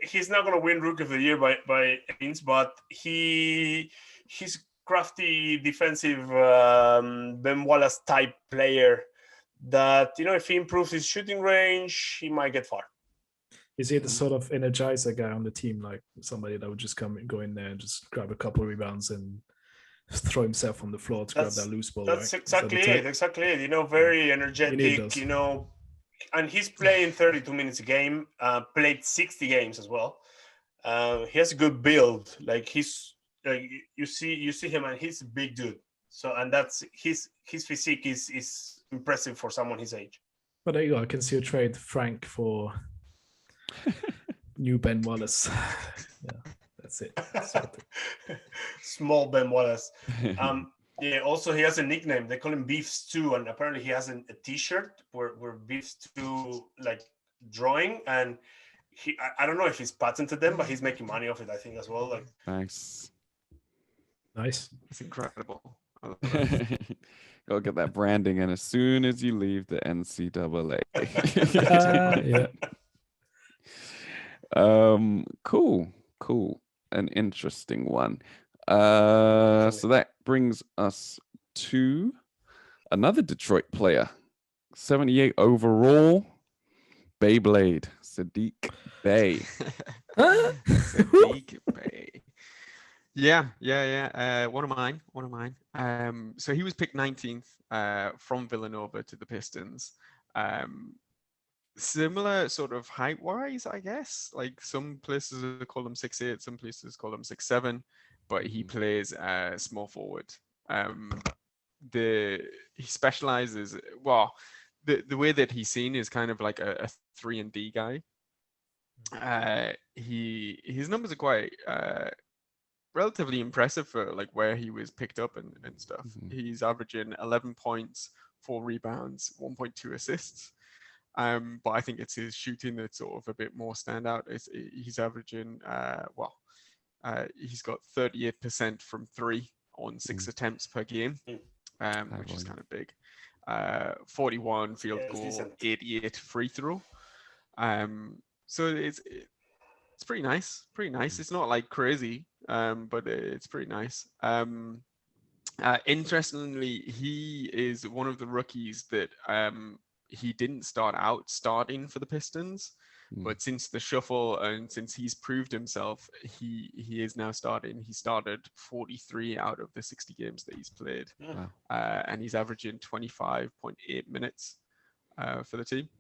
he's not going to win Rookie of the Year by means, but he's crafty, defensive, Ben Wallace type player that, if he improves his shooting range, he might get far. Is he the sort of energizer guy on the team, like somebody that would just go in there and just grab a couple of rebounds and throw himself on the floor to grab that loose ball? That's right? exactly it. Very energetic, and he's playing 32 minutes a game, played 60 games as well. He has a good build. Like he's you see him, and he's a big dude. So, and that's his physique is impressive for someone his age. But there you go. I can see you trade Frank for new Ben Wallace. Yeah, that's it. Small Ben Wallace. Yeah. Also, he has a nickname. They call him Beef Stew, and apparently he has a T-shirt where Beef Stew like drawing, and I don't know if he's patented them, but he's making money off it, I think, as well. Like, nice. It's incredible. Go get that branding, and as soon as you leave the NCAA. Yeah. Cool. An interesting one. So that brings us to another Detroit player, 78 overall, Beyblade, Saddiq Bey. Saddiq Bey. Yeah. One of mine. So he was picked 19th from Villanova to the Pistons. Similar sort of height-wise, I guess. Like some places call him 6'8", some places call him 6'7", but he plays small forward. He specializes. Well, the way that he's seen is kind of like a 3-and-D guy. His numbers are quite relatively impressive for like where he was picked up and stuff. He's averaging 11 points, 4 rebounds, 1.2 assists. But I think it's his shooting that's sort of a bit more standout. He's averaging, he's got 38% from 3 on 6 attempts per game, which is kind of big. 41 field goal, 88 free throw. So it's pretty nice. It's not like crazy, but it's pretty nice. Interestingly, he is one of the rookies that he didn't start out starting for the Pistons, but since the shuffle and since he's proved himself, he is now starting. He started 43 out of the 60 games that he's played, and he's averaging 25.8 minutes for the team.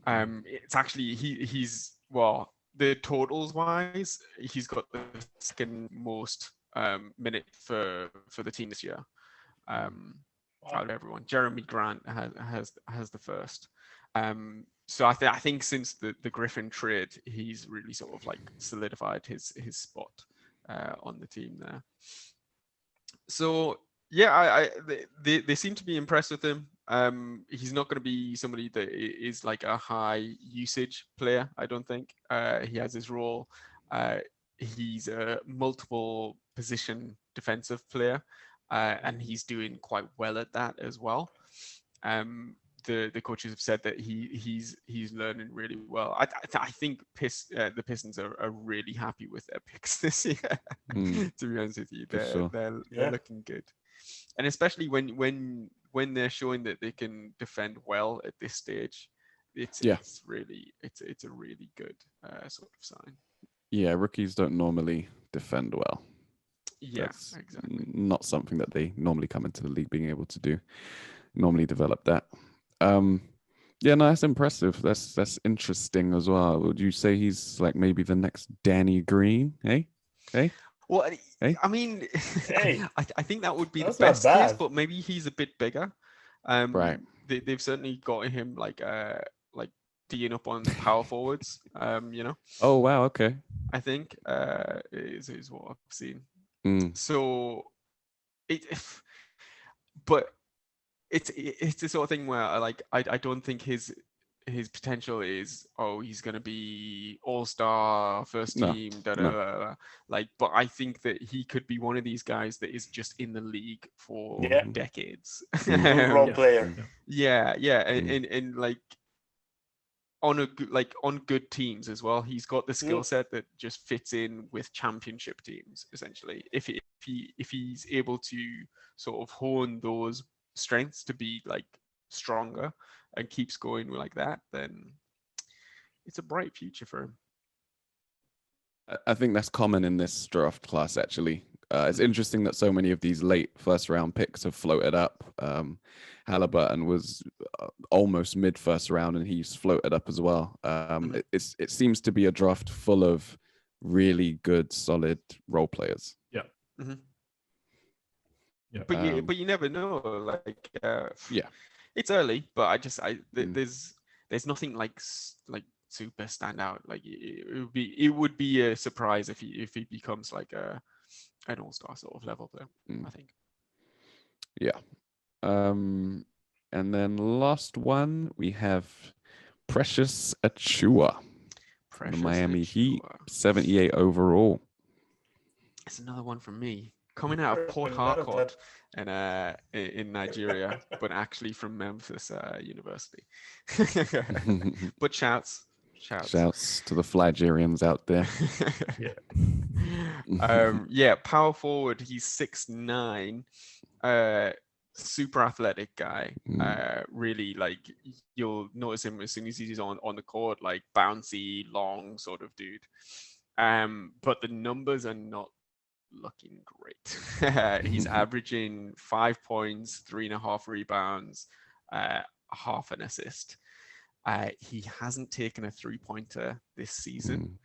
It's actually he's the totals wise, he's got the second most minute for the team this year. Out of everyone, Jeremy Grant has the first. So I think since the Griffin trade, he's really sort of like solidified his spot on the team there. So yeah, they seem to be impressed with him. He's not going to be somebody that is like a high usage player, I don't think. He has his role. He's a multiple position defensive player. And he's doing quite well at that as well. The coaches have said that he's learning really well. I think the Pistons are really happy with their picks this year. To be honest with you, they're looking good, and especially when they're showing that they can defend well at this stage, it's a really good sort of sign. Yeah, rookies don't normally defend well. Yeah, that's exactly. Not something that they normally come into the league being able to do. Normally develop that. That's impressive. That's interesting as well. Would you say he's like maybe the next Danny Green? Hey? Well, hey? I mean, I think that would be That's the best not bad. case, but maybe he's a bit bigger. Right. They've certainly got him like D'ing up on power forwards. Oh wow, okay. I think is what I've seen. So it's the sort of thing where I don't think his potential is he's going to be all-star first team like, but I think that he could be one of these guys that is just in the league for decades. Role player. And like on good teams as well. He's got the skill set that just fits in with championship teams essentially. If he's able to sort of hone those strengths to be like stronger and keeps going like that, then it's a bright future for him. I think that's common in this draft class, actually. It's interesting that so many of these late first round picks have floated up. Haliburton was almost mid first round and he's floated up as well. It seems to be a draft full of really good, solid role players. Yeah. Yeah. But you never know. Like, it's early, but there's nothing like super standout. Like it would be a surprise if he becomes like an all-star sort of level player. I think. Yeah. And then last one we have Precious Achiuwa. The Miami Heat, 78 overall. It's another one from me. Coming out of Port Harcourt in Nigeria, but actually from Memphis University. But shouts to the Flygerians out there. Power forward. He's 6'9", super athletic guy. Really, like, you'll notice him as soon as he's on the court, like bouncy, long sort of dude. But the numbers are not looking great. He's averaging 5 points, 3.5 rebounds, half an assist. He hasn't taken a 3-pointer this season.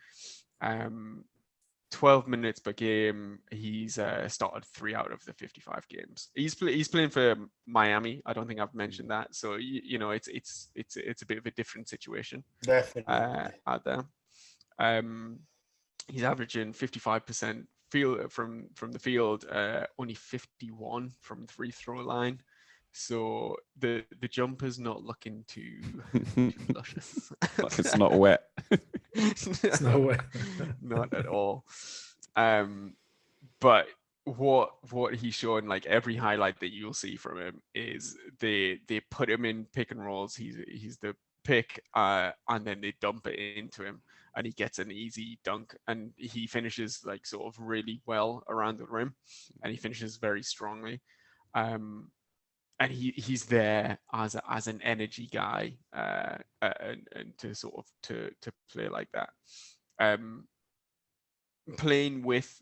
12 minutes per game. He's started 3 out of the 55 games. He's playing for Miami. I don't think I've mentioned that. So you know, it's a bit of a different situation. Definitely out there. He's averaging 55% field from the field, only 51 from the free throw line. So the jumper's not looking too luscious. It's not wet. It's not wet. Not at all. But what he's showing, like every highlight that you'll see from him, is they put him in pick and rolls. He's the pick, and then they dump it into him, and he gets an easy dunk, and he finishes like sort of really well around the rim, and he finishes very strongly. And he's there as an energy guy, and to sort of to play like that. Playing with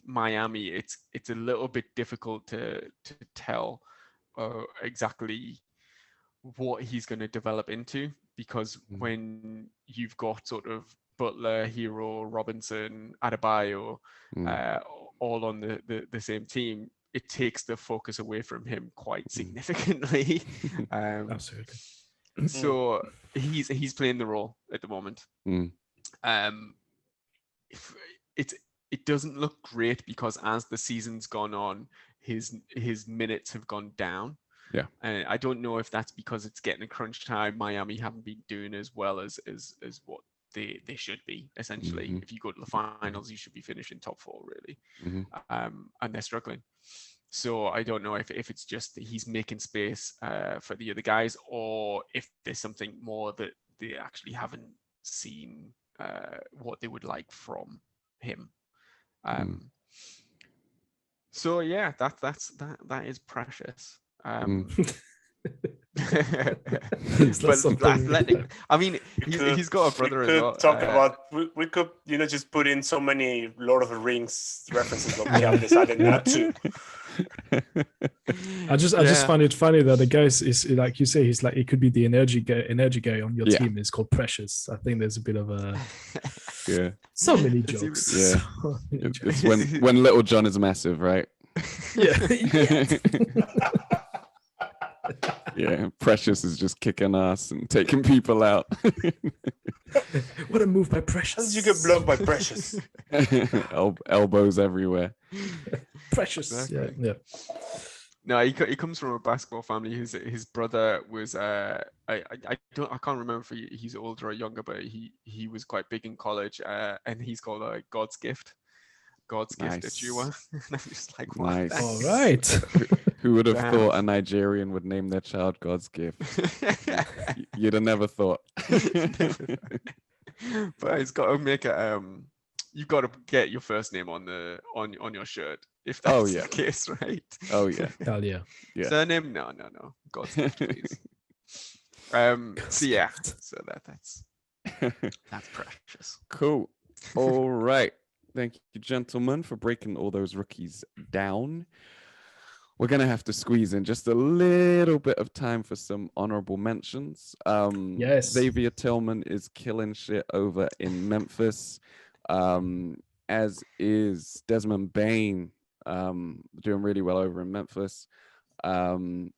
Miami, it's a little bit difficult to tell exactly what he's going to develop into, because when you've got sort of Butler, Hero, Robinson, Adebayo, all on the same team, it takes the focus away from him quite significantly. Absolutely. So he's playing the role at the moment. It doesn't look great, because as the season's gone on, his minutes have gone down. Yeah. And I don't know if that's because it's getting a crunch time. Miami haven't been doing as well as what they should be, essentially. If you go to the finals, you should be finishing top 4, really. And they're struggling. So I don't know if it's just that he's making space for the other guys, or if there's something more that they actually haven't seen what they would like from him. So yeah, that is Precious. But athletic. I mean, he's got a brother as well. Talk about we could just put in so many Lord of the Rings references, but we have decided not to. I just find it funny that the guy is like you say, he's like, it could be the energy guy on your team. It's called Precious. I think there's a bit of a so many jokes. Yeah, it's when Little John is massive, right? Yeah, Precious is just kicking ass and taking people out. What a move by Precious. How did you get blown by Precious? Elbows everywhere. Precious. Exactly. Yeah. No, he comes from a basketball family. His brother was I can't remember if he's older or younger, but he was quite big in college. And he's called God's Gift. God's Gift Achiuwa. And I'm just like, what? Nice. All right. Who would have Damn. thought a Nigerian would name their child God's Gift? You'd have never thought. But it's got to make a you've got to get your first name on your shirt if that's the case, right? Oh yeah. Hell yeah. Surname? No. God's Gift, please. So yeah. So that's precious. Cool. All right. Thank you, gentlemen, for breaking all those rookies down. We're going to have to squeeze in just a little bit of time for some honorable mentions. Yes. Xavier Tillman is killing shit over in Memphis, as is Desmond Bane, doing really well over in Memphis. And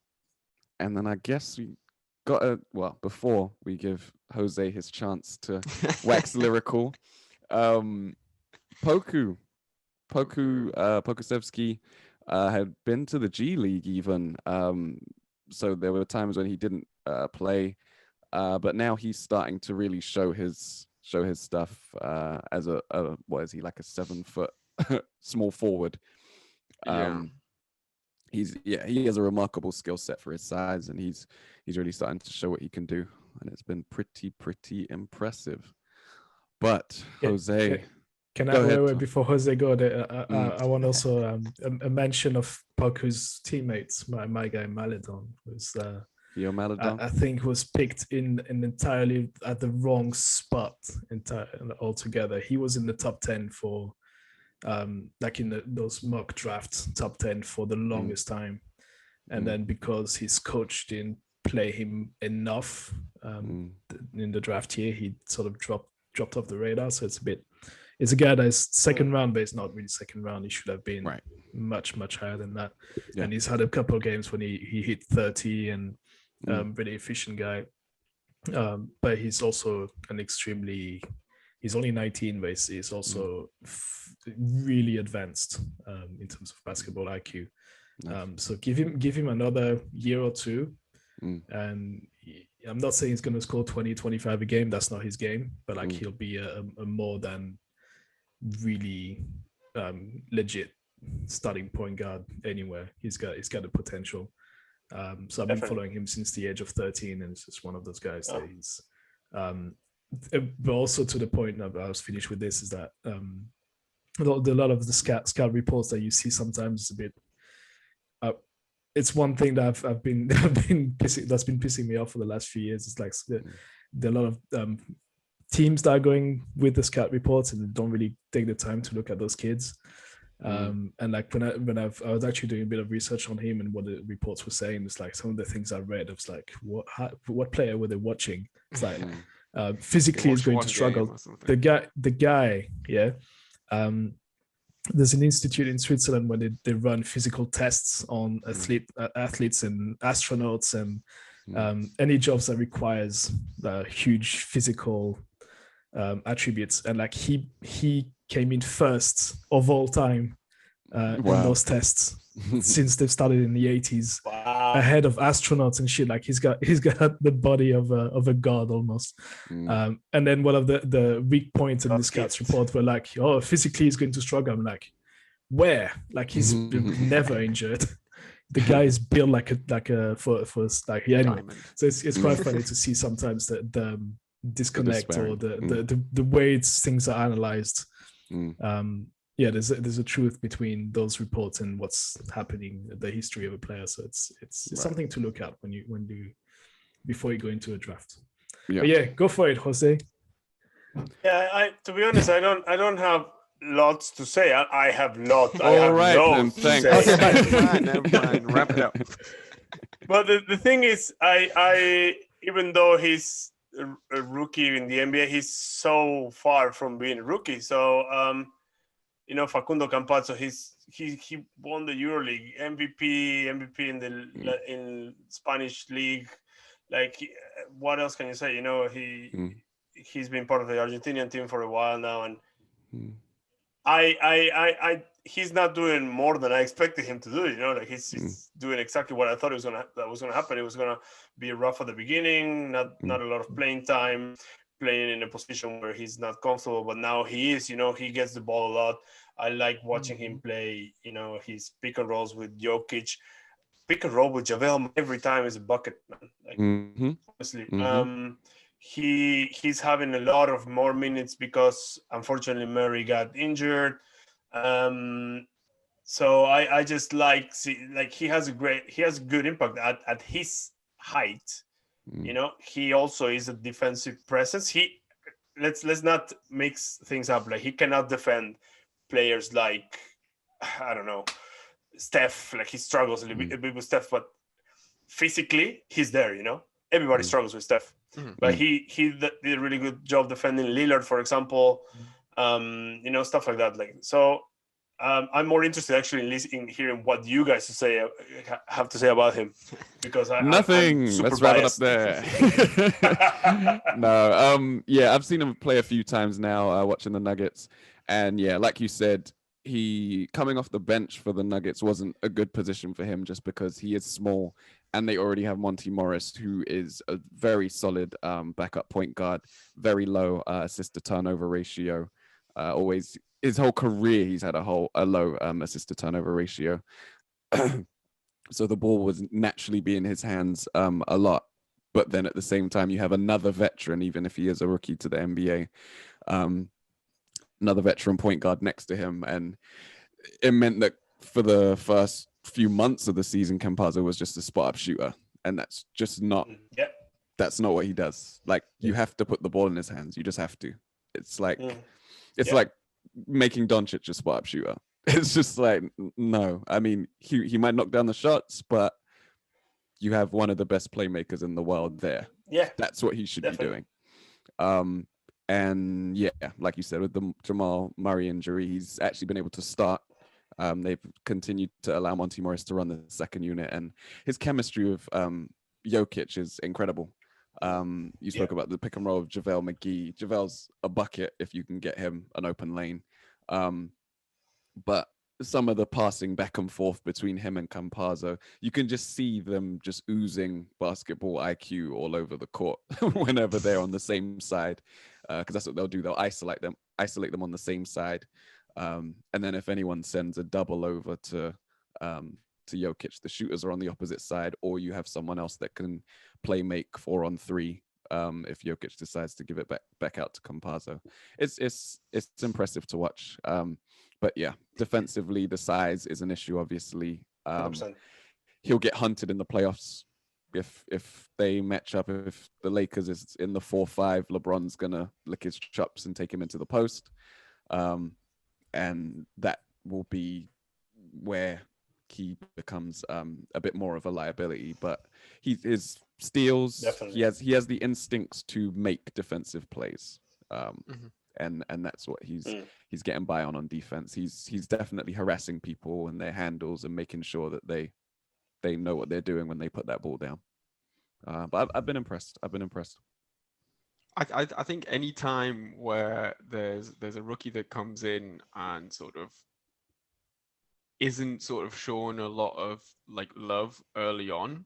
then I guess we got before we give Jose his chance to wax lyrical, Pokusevski had been to the G League even, so there were times when he didn't play, but now he's starting to really show his stuff as a what is he, like a 7 foot small forward. He has a remarkable skill set for his size, and he's really starting to show what he can do, and it's been pretty impressive. But Jose. Can I wait before Jose go there? I want also a mention of Poku's teammates. My guy Maledon was I think was picked in entirely at the wrong spot altogether. He was in the top 10 for like in those mock drafts, top 10 for the longest time, and then because his coach didn't play him enough in the draft year, he sort of dropped off the radar. So it's a guy that's second round, but it's not really second round. He should have been much higher than that. Yeah. And he's had a couple of games when he hit 30 and really efficient guy. But he's also he's only 19, but he's also really advanced in terms of basketball IQ. Nice. So give him another year or two. And I'm not saying he's going to score 20, 25 a game. That's not his game, but like he'll be a more than really legit starting point guard anywhere. He's got the potential. So I've been following him since the age of 13, and it's just one of those guys that he's but also to the point, I was finished with this, is that a lot of the scout reports that you see sometimes is a bit it's one thing that I've been pissing me off for the last few years. It's like there are a lot of teams that are going with the scout reports and don't really take the time to look at those kids. And like when I was actually doing a bit of research on him and what the reports were saying, it's like some of the things I read, I was like, what player were they watching? It's like physically is going to struggle. The guy, yeah. There's an institute in Switzerland where they run physical tests on athletes and astronauts and any jobs that requires huge physical attributes. And like he came in first of all time in those tests since they've started in the 80s, ahead of astronauts and shit. Like he's got the body of a god almost. And then one of the weak points in the scouts report were like, oh, physically he's going to struggle. I'm like, where? Like he's never injured. The guy is built like a anyway. So it's quite funny to see sometimes the disconnect or the way things are analyzed. There's a truth between those reports and what's happening, the history of a player. So it's something to look at when you before you go into a draft. But yeah, go for it, Jose. Yeah, to be honest, I don't have lots to say. I have lots. All right, then, thanks. Never mind. Wrap it up. But the thing is, I even though he's a rookie in the NBA, he's so far from being a rookie. So Facundo Campazzo, he won the EuroLeague MVP in the in Spanish league. Like, what else can you say? He's been part of the Argentinian team for a while now, and he's not doing more than I expected him to do. Like he's doing exactly what I thought was gonna happen. It was gonna be rough at the beginning, not a lot of playing time, playing in a position where he's not comfortable. But now he is. He gets the ball a lot. I like watching him play. His pick and rolls with Jokic, pick and roll with JaVale every time is a bucket, man. Like honestly, he's having a lot of more minutes because unfortunately Murray got injured. So I just he has a good impact at his height. He also is a defensive presence. Let's not mix things up. Like he cannot defend players like, I don't know, Steph. Like he struggles a little bit with Steph, but physically he's there. Everybody struggles with Steph, but he did a really good job defending Lillard, for example. Stuff like that. I'm more interested actually in hearing what you guys have to say about him, because nothing. Let's wrap it up there. No, I've seen him play a few times now, watching the Nuggets, and like you said, he coming off the bench for the Nuggets wasn't a good position for him, just because he is small, and they already have Monty Morris, who is a very solid backup point guard, very low assist to turnover ratio, always. His whole career, he's had a low assist to turnover ratio. So the ball was naturally be in his hands a lot. But then at the same time, you have another veteran, even if he is a rookie to the NBA, another veteran point guard next to him. And it meant that for the first few months of the season, Campazzo was just a spot-up shooter. And that's just not, that's not what he does. Like, you have to put the ball in his hands. You just have to. It's like, like making Doncic a spot-up shooter. It's just like, no. I mean, he might knock down the shots, but you have one of the best playmakers in the world there. Yeah. That's what he should be doing. And like you said, with the Jamal Murray injury, he's actually been able to start. They've continued to allow Monty Morris to run the second unit, and his chemistry with Jokic is incredible. You spoke about the pick and roll of JaVale McGee. JaVale's a bucket if you can get him an open lane. But some of the passing back and forth between him and Campazzo, you can just see them just oozing basketball IQ all over the court whenever they're on the same side, because that's what they'll do. They'll isolate them on the same side, and then if anyone sends a double over to Jokic, the shooters are on the opposite side, or you have someone else that can play make 4-on-3 if Jokic decides to give it back out to Campazzo. It's impressive to watch. But defensively, the size is an issue, obviously. He'll get hunted in the playoffs if they match up. If the Lakers is in the 4-5, LeBron's going to lick his chops and take him into the post. And that will be where he becomes a bit more of a liability. But his steals, definitely. He has the instincts to make defensive plays. And that's what he's getting by on defense. He's definitely harassing people and their handles and making sure that they know what they're doing when they put that ball down. But I've been impressed. I think any time where there's a rookie that comes in and sort of isn't sort of shown a lot of like love early on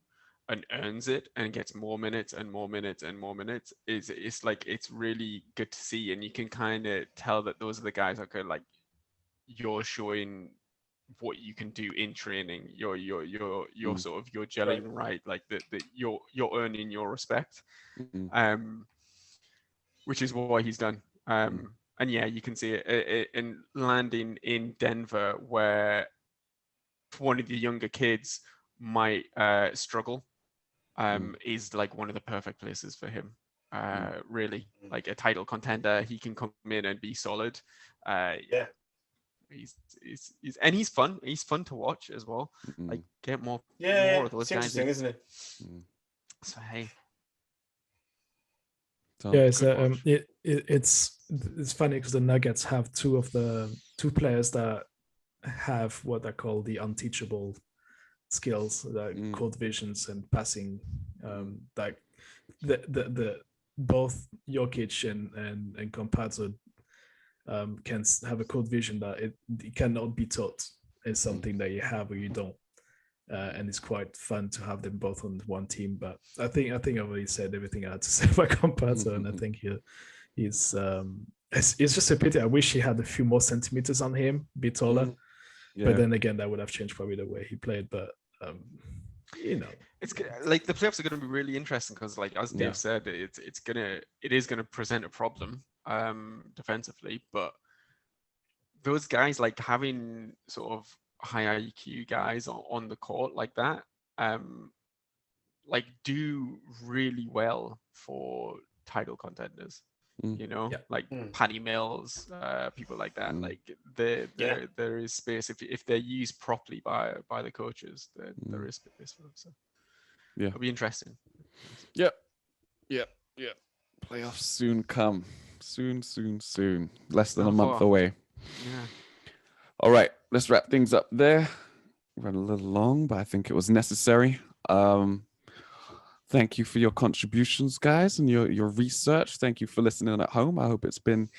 and earns it and gets more minutes and more minutes and more minutes, it's like, it's really good to see. And you can kind of tell that those are the guys, okay, like you're showing what you can do in training. You're sort of, you're gelling right, like that you're earning your respect, which is what he's done. And you can see it in landing in Denver, where one of the younger kids might struggle. Is like one of the perfect places for him. Really, like a title contender, he can come in and be solid. He's fun. He's fun to watch as well. Like, get more of those guys. Interesting, isn't it? So hey. It's funny because the Nuggets have two players that have what I call the unteachable skills, like court visions and passing. Like the both Jokic and Campazzo can have a code vision that it cannot be taught. It's something that you have or you don't. And it's quite fun to have them both on one team. But I think I've already said everything I had to say about Campazzo, and I think he's it's just a pity. I wish he had a few more centimeters on him, a bit taller. Yeah. But then again, that would have changed probably the way he played. But it's like the playoffs are going to be really interesting because, like as Dave said, it is gonna present a problem defensively. But those guys, like having sort of high IQ guys on the court like that, like do really well for title contenders. Like Patty Mills, people like that. Like there is space if they're used properly by the coaches. There is space for them. So it'll be interesting. Yep. Playoffs soon come. Soon. Less than a month away. Yeah. All right, let's wrap things up there. Ran a little long, but I think it was necessary. Thank you for your contributions, guys, and your research. Thank you for listening at home. I hope it's been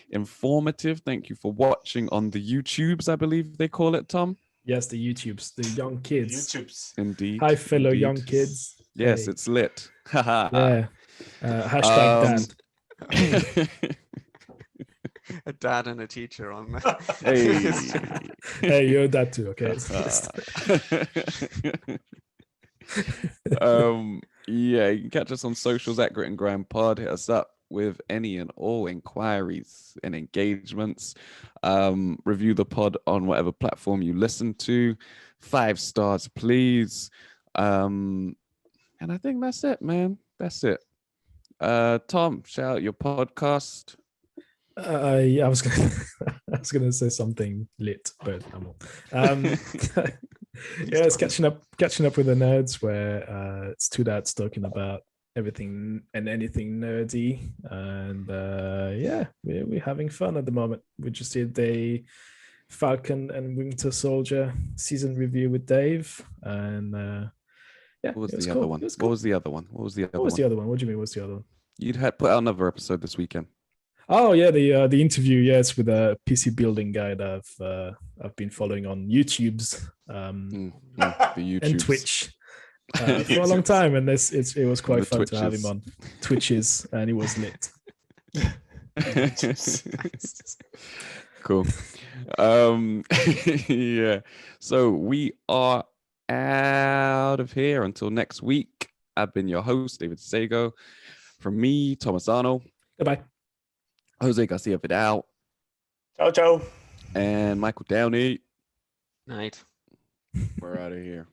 informative. Thank you for watching on the YouTubes, I believe they call it, Tom. Yes, the YouTubes, the young kids. YouTubes. Indeed. Hi, fellow young kids. Yes, It's lit. Yeah. Hashtag dad. A dad and a teacher on that. Hey, you're that too, okay? You can catch us on socials at Grit and Grime Pod. Hit us up with any and all inquiries and engagements. Review the pod on whatever platform you listen to. 5 stars, please. And I think that's it, man. That's it. Tom, shout out your podcast. I was gonna say something lit, but I won't. It's catching up with the nerds, where it's 2 dads talking about everything and anything nerdy, and we're having fun at the moment. We just did a Falcon and Winter Soldier season review with Dave, and what was the other one? What was the other one? What do you mean? What's the other one? You'd had put out another episode this weekend. Oh yeah, the interview, yes, with a PC building guy that I've been following on YouTube's the YouTubes. and Twitch for a long time, and it was quite fun to have him on Twitches, and it was lit. Cool. So we are out of here until next week. I've been your host, David Sagoe. From me, Thomas Arnal. Goodbye. Jose Garcia Vidal. Ciao. And Michael Downey. Night. We're out of here.